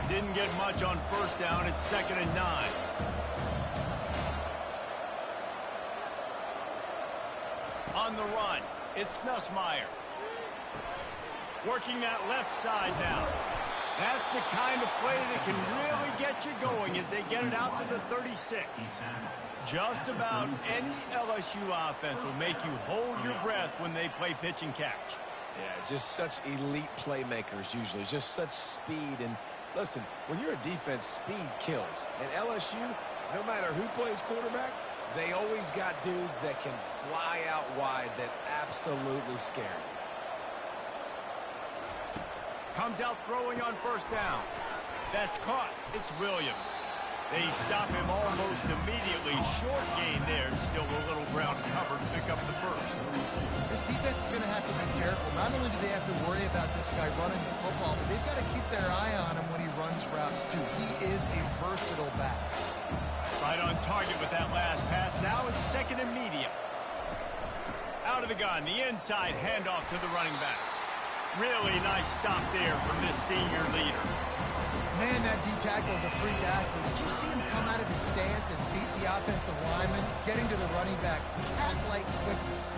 [SPEAKER 2] Didn't get much on first down. It's 2nd and 9. On the run, it's Nussmeier. Working that left side now. That's the kind of play that can really get you going as they get it out to the 36. Just about any LSU offense will make you hold your breath when they play pitch and catch.
[SPEAKER 4] Yeah, just such elite playmakers usually. Just such speed. And listen, when you're a defense, speed kills. And LSU, no matter who plays quarterback, they always got dudes that can fly out wide that absolutely scare you.
[SPEAKER 2] Comes out throwing on first down. That's caught. It's Williams. They stop him almost immediately. Short gain there. Still a little ground covered to pick up the
[SPEAKER 3] not only do they have to worry about this guy running the football, but they've got to keep their eye on him when he runs routes too. He is a versatile back.
[SPEAKER 2] Right on target with that last pass. Now it's second and medium. Out of the gun, the inside handoff to the running back. Really nice stop there from this senior leader.
[SPEAKER 3] Man, that D-tackle is a freak athlete. Did you see him come out of his stance and beat the offensive lineman, getting to the running back, cat-like quickness?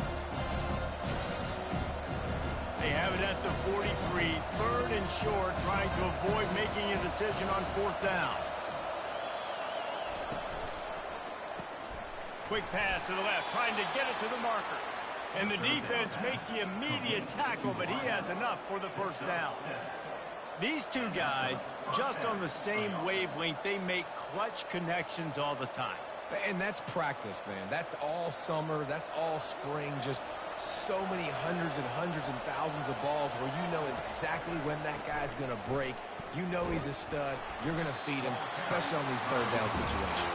[SPEAKER 2] They have it at the 43, third and short, trying to avoid making a decision on fourth down. Quick pass to the left, trying to get it to the marker. And the defense makes the immediate tackle, but he has enough for the first down. These two guys, just on the same wavelength, they make clutch connections all the time.
[SPEAKER 4] And that's practice, man. That's all summer. That's all spring. Just so many hundreds and thousands of balls where you know exactly when that guy's going to break. You know he's a stud. You're going to feed him, especially on these third down situations.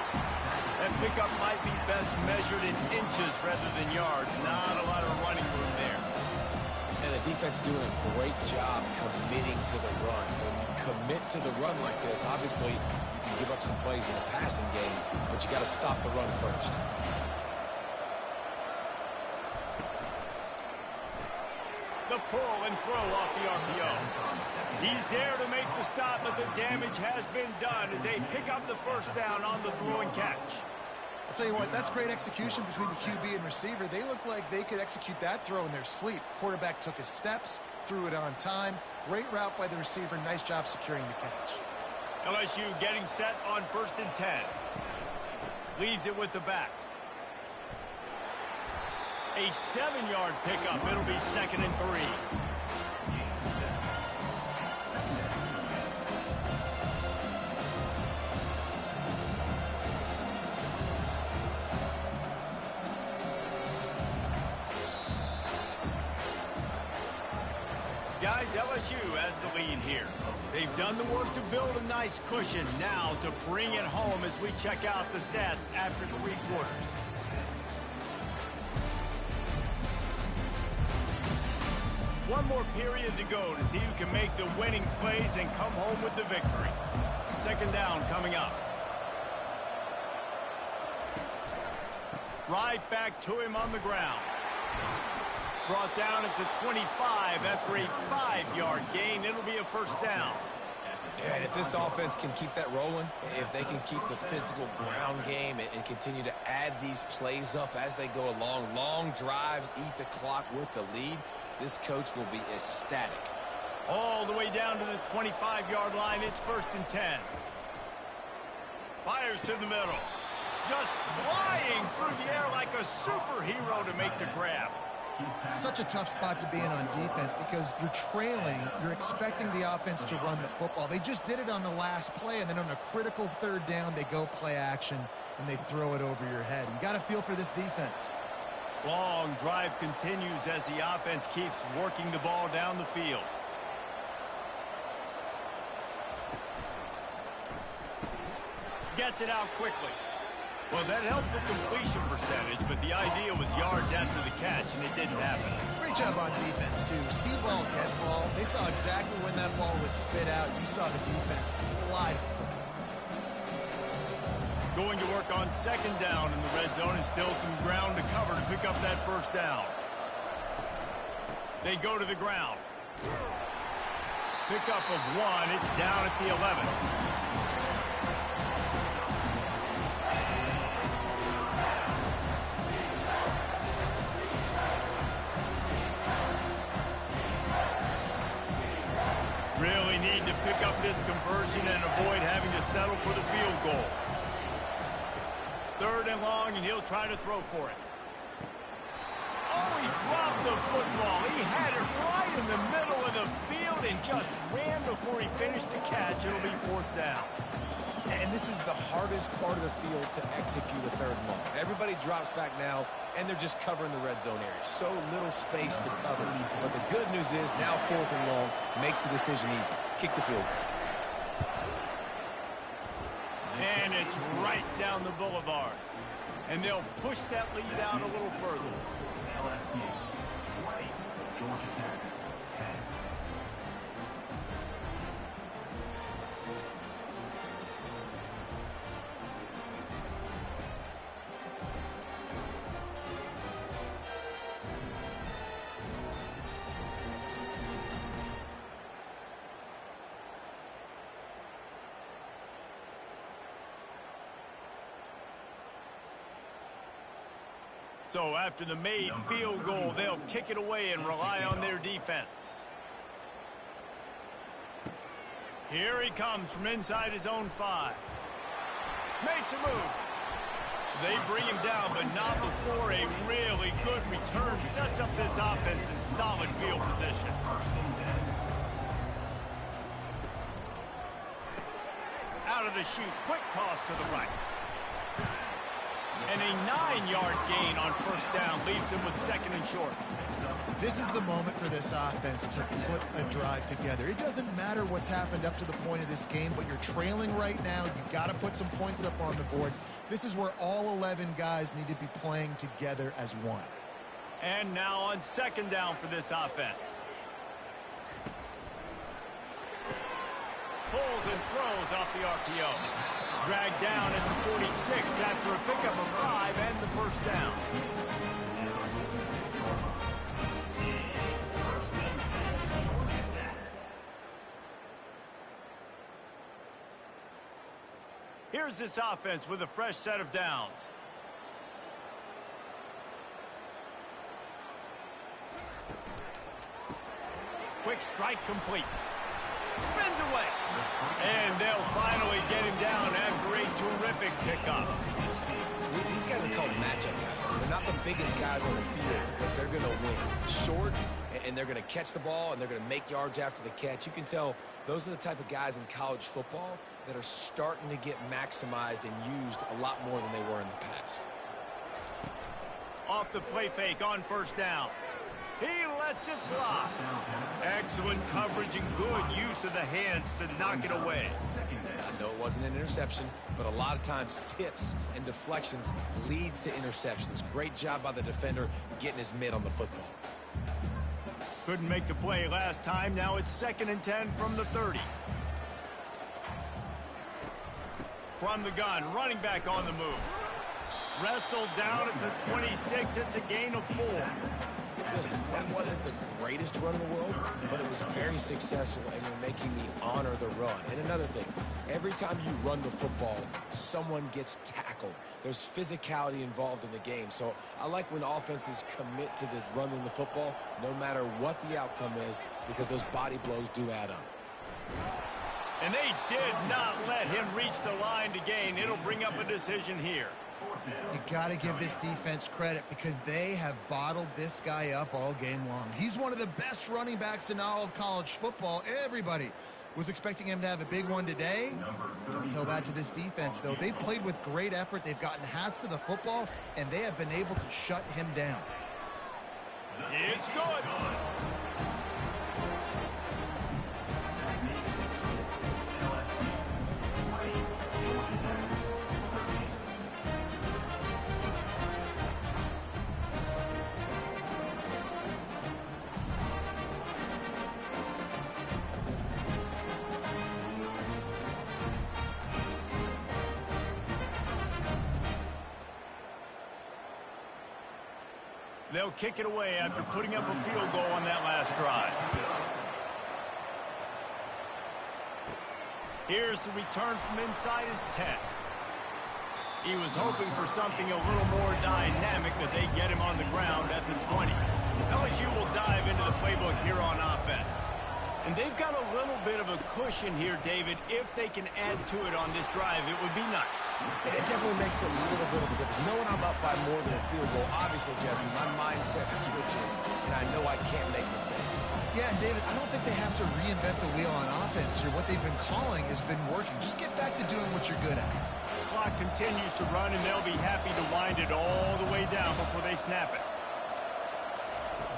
[SPEAKER 2] That pickup might be best measured in inches rather than yards. Not a lot of running room there.
[SPEAKER 4] And the defense doing a great job committing to the run. When you commit to the run like this, obviously you can give up some plays in the passing game, but you got to stop the run first.
[SPEAKER 2] The pull and throw off the RPO. He's there to make the stop, but the damage has been done as they pick up the first down on the throw and catch.
[SPEAKER 3] I'll tell you what, that's great execution between the QB and receiver. They look like they could execute that throw in their sleep. Quarterback took his steps, threw it on time. Great route by the receiver. Nice job securing the catch.
[SPEAKER 2] LSU getting set on first and 10. Leaves it with the back. A 7-yard pickup. It'll be second and 3. Guys, LSU has the lead here. They've done the work to build a nice cushion. Now to bring it home as we check out the stats after 3 quarters. One more period to go to see who can make the winning plays and come home with the victory. Second down coming up. Right back to him on the ground. Brought down at the 25 after a 5-yard gain. It'll be a first down.
[SPEAKER 4] Yeah, and if this offense can keep that rolling, if they can keep the physical ground game and continue to add these plays up as they go along, long drives, eat the clock with the lead, this coach will be ecstatic.
[SPEAKER 2] All the way down to the 25-yard line. It's first and 10. Fires to the middle. Just flying through the air like a superhero to make the grab.
[SPEAKER 3] Such a tough spot to be in on defense because you're trailing. You're expecting the offense to run the football. They just did it on the last play, and then on a critical third down, they go play action, and they throw it over your head. You got to feel for this defense.
[SPEAKER 2] Long drive continues as the offense keeps working the ball down the field. Gets it out quickly. Well, that helped the completion percentage, but the idea was yards after the catch, and it didn't happen.
[SPEAKER 3] Great job on defense, too. See ball, get ball. They saw exactly when that ball was spit out. You saw the defense fly to the football.
[SPEAKER 2] Going to work on second down in the red zone, and still some ground to cover to pick up that first down. They go to the ground. Pickup of 1. It's down at the 11. Really need to pick up this conversion and avoid having to settle for the field goal. Third and long, and he'll try to throw for it. Oh, he dropped the football. He had it right in the middle of the field and just ran before he finished the catch. It'll be fourth down.
[SPEAKER 4] And this is the hardest part of the field to execute a third and long. Everybody drops back now, and they're just covering the red zone area. So little space to cover. But the good news is now fourth and long makes the decision easy. Kick the field goal.
[SPEAKER 2] And it's right down the boulevard. And they'll push that lead out a little further.
[SPEAKER 5] LSU 20, Georgia Tech
[SPEAKER 2] So after the made field goal, they'll kick it away and rely on their defense. Here he comes from inside his own 5. Makes a move. They bring him down, but not before a really good return sets up this offense in solid field position. Out of the chute, quick toss to the right. And a 9-yard gain on first down leaves him with 2nd and short.
[SPEAKER 3] This is the moment for this offense to put a drive together. It doesn't matter what's happened up to the point of this game, but you're trailing right now. You've got to put some points up on the board. This is where all 11 guys need to be playing together as one.
[SPEAKER 2] And now on 2nd down for this offense. Pulls and throws off the RPO. Dragged down at the 46 after a pickup of 5 and the first down. Here's this offense with a fresh set of downs. Quick strike complete. Spins away. And they'll finally get him down after a terrific pickup.
[SPEAKER 4] These guys are called matchup guys. They're not the biggest guys on the field, but they're going to win. Short, and they're going to catch the ball, and they're going to make yards after the catch. You can tell those are the type of guys in college football that are starting to get maximized and used a lot more than they were in the past.
[SPEAKER 2] Off the play fake on first down. He lets it fly. Excellent coverage and good use of the hands to knock it away.
[SPEAKER 4] I know it wasn't an interception, but a lot of times tips and deflections leads to interceptions. Great job by the defender getting his mitt on the football.
[SPEAKER 2] Couldn't make the play last time. Now it's 2nd and 10 from the 30. From the gun, running back on the move. Wrestled down at the 26. It's a gain of 4.
[SPEAKER 4] Listen, that wasn't the greatest run in the world, but it was very successful, and you're making me honor the run. And another thing, every time you run the football, someone gets tackled. There's physicality involved in the game. So I like when offenses commit to the running the football, no matter what the outcome is, because those body blows do add up.
[SPEAKER 2] And they did not let him reach the line to gain. It'll bring up a decision here.
[SPEAKER 3] You got to give this defense credit because they have bottled this guy up all game long. He's one of the best running backs in all of college football. Everybody was expecting him to have a big one today. Don't tell that to this defense, though. They've played with great effort. They've gotten hats to the football, and they have been able to shut him down.
[SPEAKER 2] It's good. They'll kick it away after putting up a field goal on that last drive. Here's the return from inside his 10. He was hoping for something a little more dynamic, but they get him on the ground at the 20. LSU will dive into the playbook here on offense. And they've got a little bit of a cushion here, David. If they can add to it on this drive, it would be nice.
[SPEAKER 4] It definitely makes a little bit of a difference. Knowing I'm up by more than a field goal, obviously, Jesse, my mindset switches, and I know I can't make mistakes.
[SPEAKER 3] Yeah, and David, I don't think they have to reinvent the wheel on offense here. What they've been calling has been working. Just get back to doing what you're good at.
[SPEAKER 2] The clock continues to run, and they'll be happy to wind it all the way down before they snap it.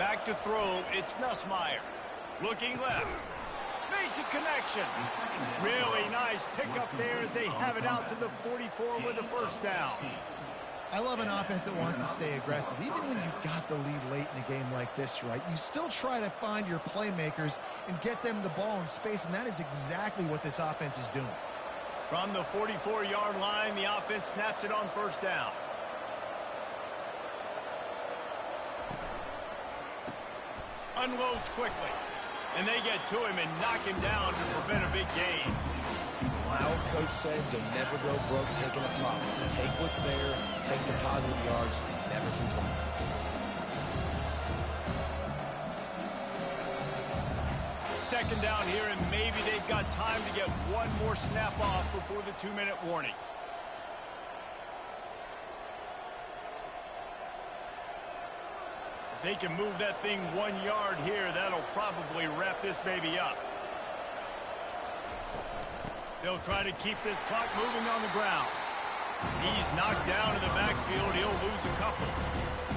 [SPEAKER 2] Back to throw, it's Nussmeier. Looking left. Makes a connection. Really nice pickup there as they have it out to the 44 with the first down.
[SPEAKER 3] I love an offense that wants to stay aggressive. Even when you've got the lead late in a game like this, right, you still try to find your playmakers and get them the ball in space, and that is exactly what this offense is doing.
[SPEAKER 2] From the 44-yard line, the offense snaps it on first down. Unloads quickly. And they get to him and knock him down to prevent a big gain.
[SPEAKER 4] My old coach said you'll never go broke taking a profit. Take what's there, take the positive yards, and never complain.
[SPEAKER 2] Second down here, and maybe they've got time to get one more snap off before the 2-minute warning. If they can move that thing 1 yard here, that'll probably wrap this baby up. They'll try to keep this clock moving on the ground. He's knocked down in the backfield. He'll lose a couple.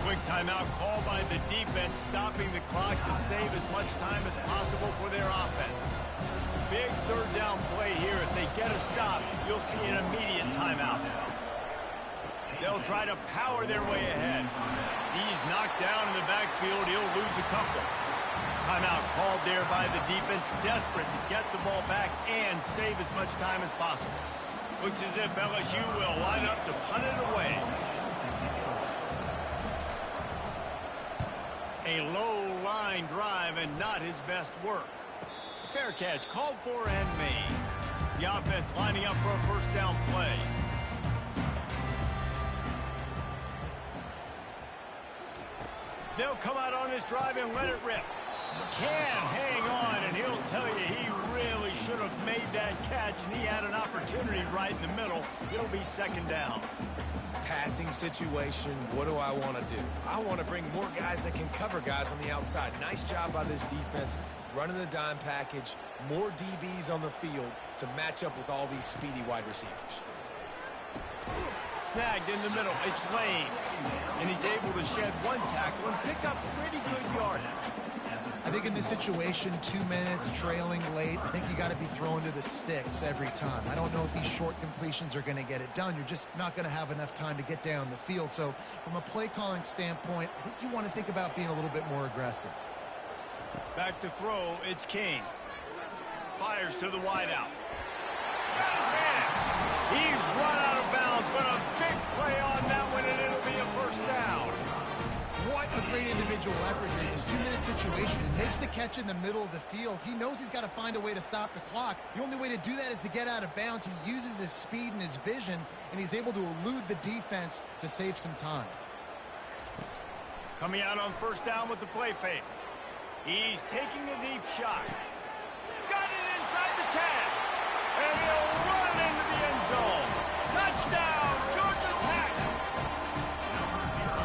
[SPEAKER 2] Quick timeout call by the defense, stopping the clock to save as much time as possible for their offense. Big third down play here. If they get a stop, you'll see an immediate timeout. They'll try to power their way ahead. He's knocked down in the backfield. He'll lose a couple. Timeout called there by the defense, desperate to get the ball back and save as much time as possible. Looks as if LSU will line up to punt it away. A low-line drive and not his best work. Fair catch called for and made. The offense lining up for a first down play. They'll come out on this drive and let it rip. Can hang on, and he'll tell you he really should have made that catch, and he had an opportunity right in the middle. It'll be second down.
[SPEAKER 4] Passing situation, what do I want to do? I want to bring more guys that can cover guys on the outside. Nice job by this defense, running the dime package, more DBs on the field to match up with all these speedy wide receivers.
[SPEAKER 2] Snagged in the middle, it's Lane, and he's able to shed one tackle and pick up pretty good yardage.
[SPEAKER 3] I think in this situation, 2 minutes, trailing late, I think you got to be throwing to the sticks every time. I don't know if these short completions are going to get it done. You're just not going to have enough time to get down the field. So from a play calling standpoint, I think you want to think about being a little bit more aggressive.
[SPEAKER 2] Back to throw, it's King. Fires to the wideout. Got his man. He's run out of bounds, but a big play on that one, and it'll be a first down.
[SPEAKER 3] What a great individual effort here in this 2-minute situation. He makes the catch in the middle of the field. He knows he's got to find a way to stop the clock. The only way to do that is to get out of bounds. He uses his speed and his vision, and he's able to elude the defense to save some time.
[SPEAKER 2] Coming out on first down with the play fake. He's taking a deep shot. Got it inside the 10. And he'll run into the end zone. Touchdown, Georgia Tech.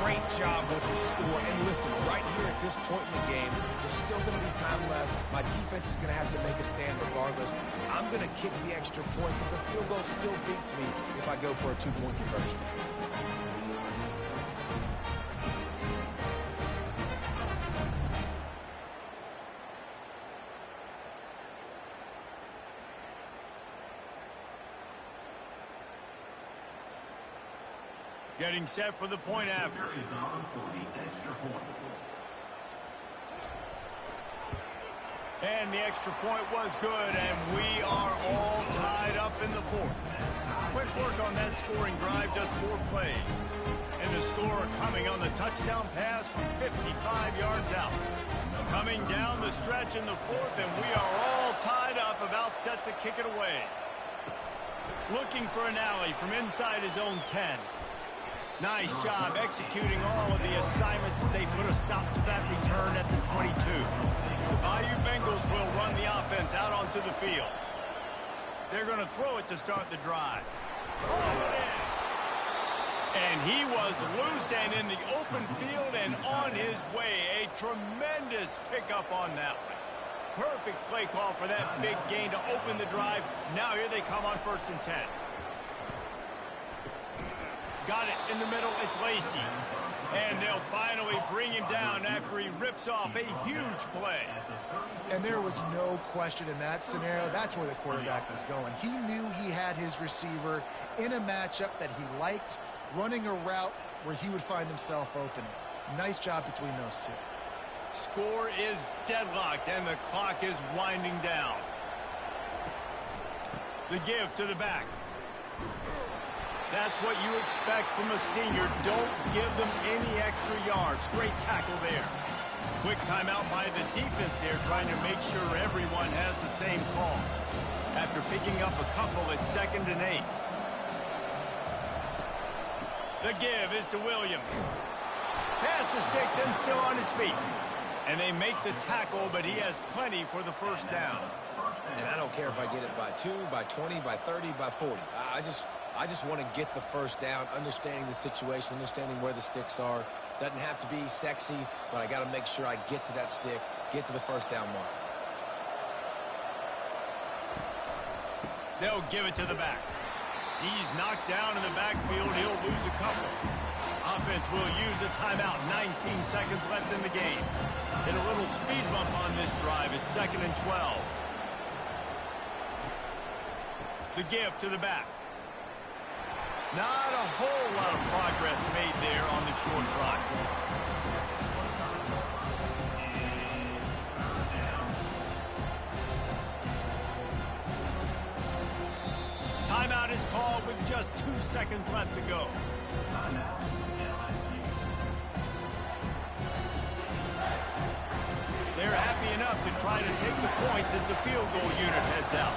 [SPEAKER 4] Great job with the score. And listen, right here at this point in the game, there's still going to be time left. My defense is going to have to make a stand regardless. I'm going to kick the extra point because the field goal still beats me if I go for a 2-point conversion.
[SPEAKER 2] Getting set for the point after.
[SPEAKER 5] Is on for the extra point.
[SPEAKER 2] And the extra point was good, and we are all tied up in the fourth. Quick work on that scoring drive, just 4 plays. And the score coming on the touchdown pass from 55 yards out. Coming down the stretch in the fourth, and we are all tied up, about set to kick it away. Looking for an alley from inside his own 10. Nice job executing all of the assignments as they put a stop to that return at the 22. The Bayou Bengals will run the offense out onto the field. They're going to throw it to start the drive. Throws it in. And he was loose and in the open field and on his way. A tremendous pickup on that one. Perfect play call for that big gain to open the drive. Now here they come on 1st and 10. Got it in the middle, it's Lacey. And they'll finally bring him down after he rips off a huge play.
[SPEAKER 3] And there was no question in that scenario. That's where the quarterback was going. He knew he had his receiver in a matchup that he liked, running a route where he would find himself open. Nice job between those two.
[SPEAKER 2] Score is deadlocked, and the clock is winding down. The give to the back. That's what you expect from a senior. Don't give them any extra yards. Great tackle there. Quick timeout by the defense there, trying to make sure everyone has the same call. After picking up a couple at 2nd and 8. The give is to Williams. Pass to sticks and still on his feet. And they make the tackle, but he has plenty for the first down.
[SPEAKER 4] And I don't care if I get it by 2, by 20, by 30, by 40. I just want to get the first down, understanding the situation, understanding where the sticks are. Doesn't have to be sexy, but I got to make sure I get to that stick, get to the first down mark.
[SPEAKER 2] They'll give it to the back. He's knocked down in the backfield. He'll lose a couple. Offense will use a timeout. 19 seconds left in the game. Hit a little speed bump on this drive. It's 2nd and 12. The give to the back. Not a whole lot of progress made there on the short drive. Timeout is called with just 2 seconds left to go. They're happy enough to try to take the points as the field goal unit heads out.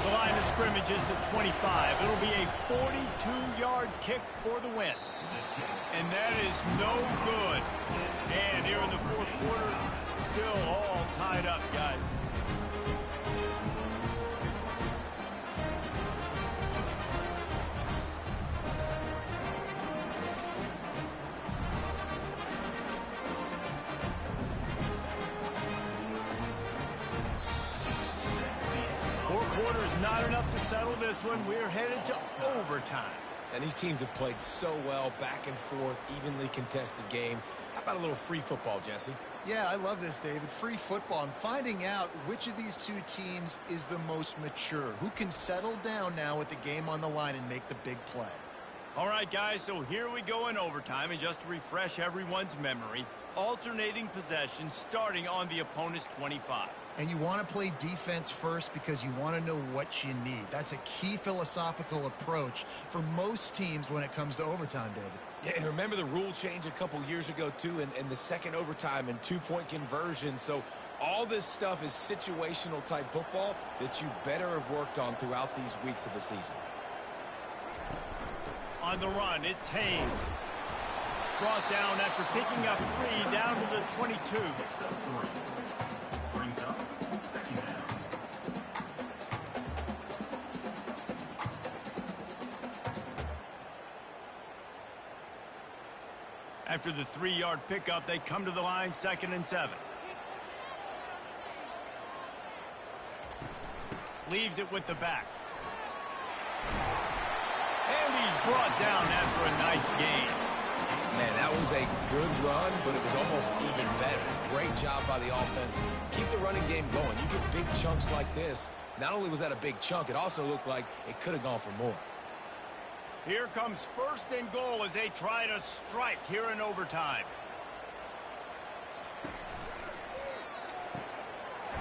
[SPEAKER 2] The line of scrimmage is to 25. It'll be a 42-yard kick for the win. And that is no good. And here in the fourth quarter, still all tied up, guys. Not enough to settle this one. We're headed to overtime.
[SPEAKER 4] And these teams have played so well, back and forth, evenly contested game. How about a little free football, Jesse?
[SPEAKER 3] Yeah, I love this, David. Free football. I'm finding out which of these two teams is the most mature. Who can settle down now with the game on the line and make the big play?
[SPEAKER 2] All right, guys, so here we go in overtime. And just to refresh everyone's memory, alternating possession starting on the opponent's 25.
[SPEAKER 3] And you want to play defense first because you want to know what you need. That's a key philosophical approach for most teams when it comes to overtime, David.
[SPEAKER 4] Yeah, and remember the rule change a couple years ago, too, and the second overtime and two-point conversion. So all this stuff is situational type football that you better have worked on throughout these weeks of the season.
[SPEAKER 2] On the run, it's Haynes. Brought down after picking up 3 down to the 22.
[SPEAKER 5] Brings up 2nd down.
[SPEAKER 2] After the 3-yard pickup, they come to the line 2nd and 7. Leaves it with the back. And he's brought down after a nice gain.
[SPEAKER 4] Man, that was a good run, but it was almost even better. Great job by the offense. Keep the running game going. You get big chunks like this. Not only was that a big chunk, it also looked like it could have gone for more.
[SPEAKER 2] Here comes 1st and goal as they try to strike here in overtime.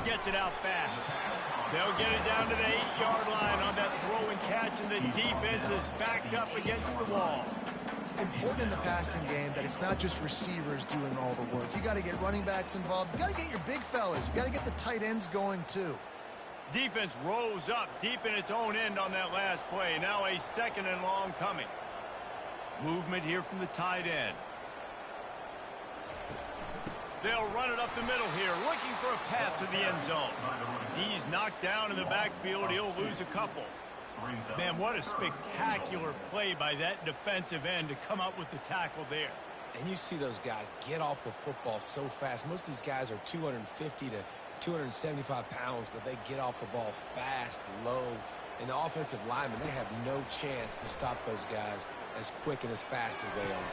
[SPEAKER 2] Gets it out fast. They'll get it down to the 8-yard line on that throw and catch, and the defense is backed up against the wall.
[SPEAKER 3] Important in the passing game that it's not just receivers doing all the work. You got to get running backs involved. You got to get your big fellas. You got to get the tight ends going too.
[SPEAKER 2] Defense rose up deep in its own end on that last play. Now a 2nd and long coming. Movement here from the tight end. They'll run it up the middle here, looking for a path to the end zone. He's knocked down in the backfield. He'll lose a couple. Man, what a spectacular play by that defensive end to come up with the tackle there.
[SPEAKER 4] And you see those guys get off the football so fast. Most of these guys are 250 to 275 pounds, but they get off the ball fast, low. And the offensive linemen, they have no chance to stop those guys as quick and as fast as they are.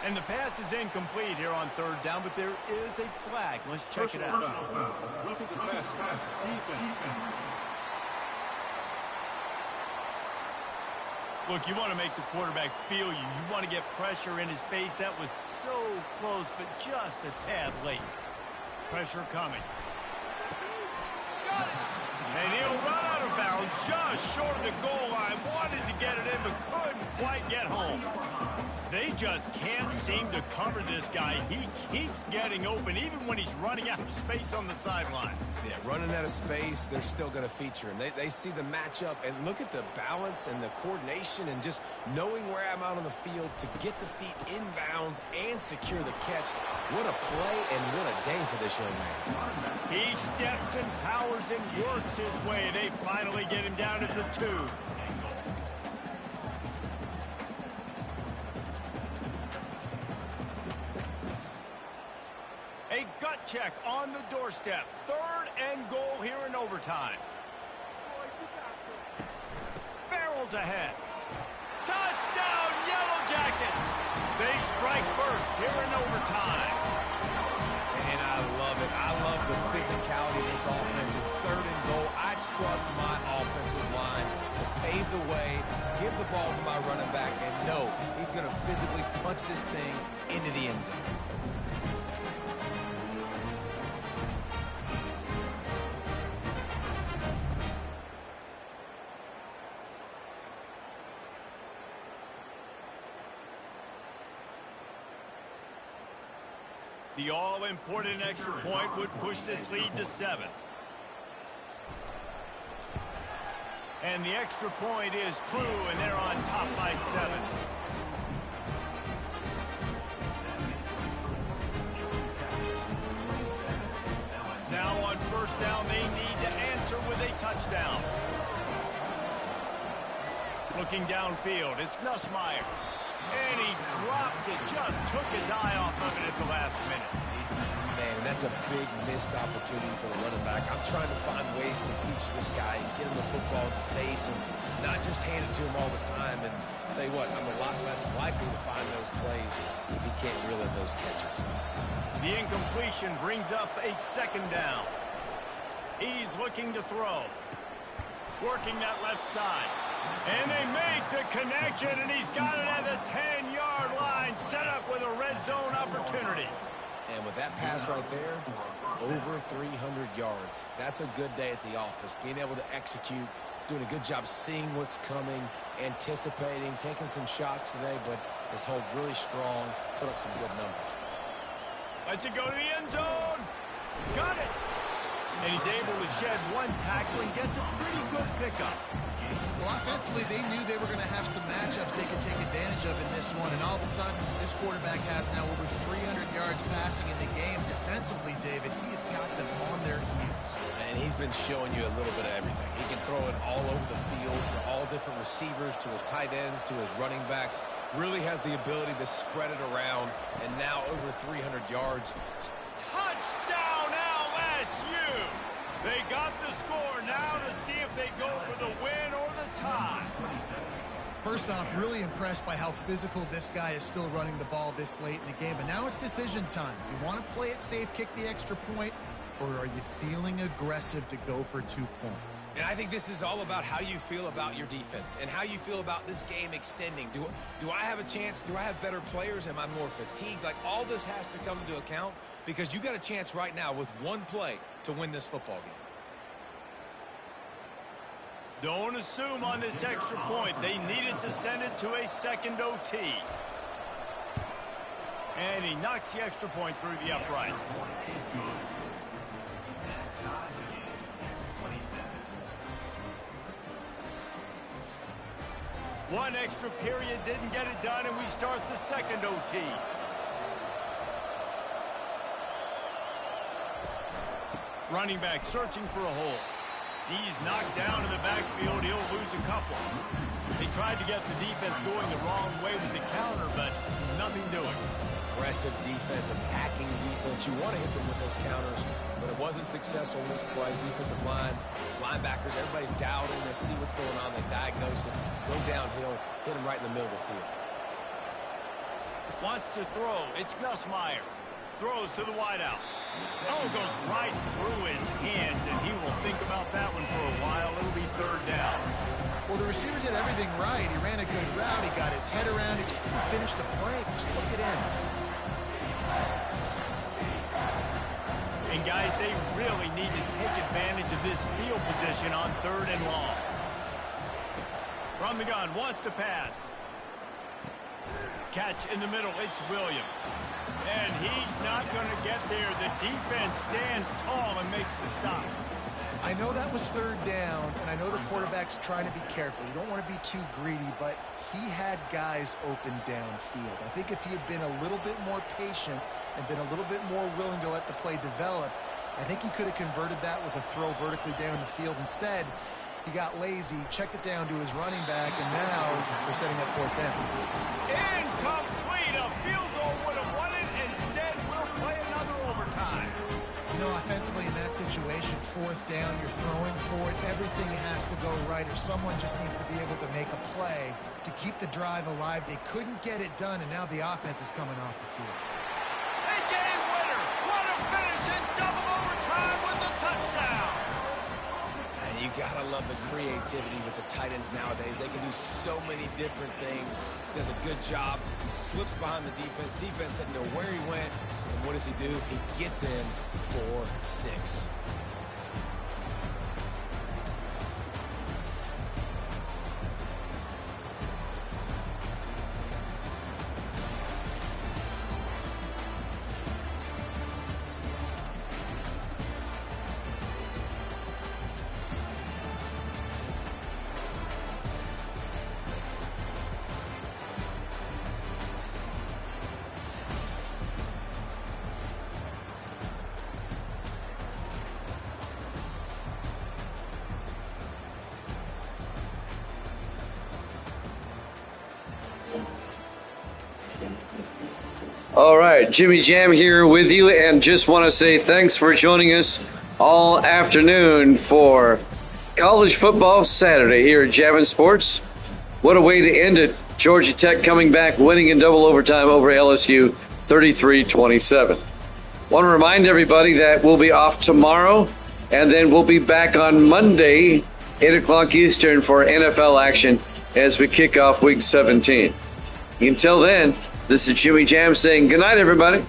[SPEAKER 2] And the pass is incomplete here on 3rd down, but there is a flag. Let's check it out.
[SPEAKER 6] Roughing the passer. Defense.
[SPEAKER 2] Look, you want to make the quarterback feel you. You want to get pressure in his face. That was so close, but just a tad late. Pressure coming. And he'll run out of bounds just short of the goal line. Wanted to get it in, but couldn't quite get home. They just can't seem to cover this guy. He keeps getting open, even when he's running out of space on the sideline.
[SPEAKER 4] Yeah, running out of space, they're still going to feature him. They see the matchup, and look at the balance and the coordination and just knowing where I'm out on the field to get the feet inbounds and secure the catch. What a play and what a day for this young man.
[SPEAKER 2] He steps and powers and works his way. They finally get him down at the 2. A gut check on the doorstep. 3rd and goal here in overtime. Barrels ahead. Touchdown, Yellow Jackets! They strike first here in overtime.
[SPEAKER 4] And I love it. I love the physicality of this offense. It's 3rd and goal. I trust my offensive line to pave the way, give the ball to my running back, and know he's going to physically punch this thing into the end zone.
[SPEAKER 2] The all-important extra point would push this lead to 7. And the extra point is true, and they're on top by 7. Now on 1st down, they need to answer with a touchdown. Looking downfield, it's Nussmeier. And he drops it, just took his eye off of it at the last minute.
[SPEAKER 4] Man, and that's a big missed opportunity for the running back. I'm trying to find ways to feature this guy and get him the football in space and not just hand it to him all the time. And I'll tell you what, I'm a lot less likely to find those plays if he can't reel in those catches.
[SPEAKER 2] The incompletion brings up a 2nd down. He's looking to throw. Working that left side. And they make the connection, and he's got it at the 10-yard line, set up with a red zone opportunity.
[SPEAKER 4] And with that pass right there, over 300 yards. That's a good day at the office. Being able to execute, doing a good job seeing what's coming, anticipating, taking some shots today, but has held really strong, put up some good numbers.
[SPEAKER 2] Lets it go to the end zone. Got it. And he's able to shed 1 tackle and gets a pretty good pickup.
[SPEAKER 3] Well, offensively, they knew they were going to have some matchups they could take advantage of in this one, and all of a sudden, this quarterback has now over 300 yards passing in the game. Defensively, David, he has got them on their heels.
[SPEAKER 4] And he's been showing you a little bit of everything. He can throw it all over the field to all different receivers, to his tight ends, to his running backs. Really has the ability to spread it around, and now over 300 yards.
[SPEAKER 2] Touchdown, LSU! They got the score now to see if they go for the win or the tie.
[SPEAKER 3] First off, really impressed by how physical this guy is still running the ball this late in the game. But now it's decision time. You want to play it safe, kick the extra point, or are you feeling aggressive to go for 2 points?
[SPEAKER 4] And I think this is all about how you feel about your defense and how you feel about this game extending. Do I have a chance? Do I have better players? Am I more fatigued? Like, all this has to come into account because you got a chance right now with 1 play to win this football game.
[SPEAKER 2] Don't assume on this extra point. They needed to send it to a 2nd OT. And he knocks the extra point through the uprights. One extra period didn't get it done, and we start the 2nd OT. Running back searching for a hole. He's knocked down in the backfield. He'll lose a couple. They tried to get the defense going the wrong way with the counter, but nothing doing.
[SPEAKER 4] Aggressive defense, attacking defense. You want to hit them with those counters, but it wasn't successful in this play. Defensive line, linebackers, everybody's dialed in. They see what's going on. They diagnose it, go downhill, hit him right in the middle of the field.
[SPEAKER 2] Wants to throw. It's Nussmeier. Throws to the wideout. Oh, goes right through his hands, and he will think about that one for a while. It'll be 3rd down.
[SPEAKER 3] Well, the receiver did everything right. He ran a good route. He got his head around it. Just didn't finish the play. Just look it in.
[SPEAKER 2] And, guys, they really need to take advantage of this field position on 3rd and long. From the gun, wants to pass. catch in the middle. It's Williams. And he's not going to get there. The defense stands tall and makes the stop.
[SPEAKER 3] I know that was third down, and I know the quarterback's trying to be careful. You don't want to be too greedy, but he had guys open downfield. I think if he had been a little bit more patient and been a little bit more willing to let the play develop, I think he could have converted that with a throw vertically down the field. Instead, he got lazy, checked it down to his running back, and now they're setting up fourth down.
[SPEAKER 2] Incomplete. A field goal would have won it. Instead, we'll play another overtime.
[SPEAKER 3] You know, offensively in that situation, fourth down, you're throwing for it. Everything has to go right, or someone just needs to be able to make a play to keep the drive alive. They couldn't get it done, and now the offense is coming off the field.
[SPEAKER 2] A game winner. What a finish in double overtime with the touchdown.
[SPEAKER 4] And you gotta love the creativity with the tight ends nowadays. They can do so many different things. Does a good job. He slips behind the defense. Defense didn't know where he went. And what does he do? He gets in for 6.
[SPEAKER 1] All right, Jimmy Jam here with you, and just want to say thanks for joining us all afternoon for College Football Saturday here at Jammin' Sports. What a way to end it. Georgia Tech coming back, winning in double overtime over LSU, 33-27. Want to remind everybody that we'll be off tomorrow, and then we'll be back on Monday, 8 o'clock Eastern, for NFL action as we kick off Week 17. Until then, this is Jimmy Jam saying good night, everybody.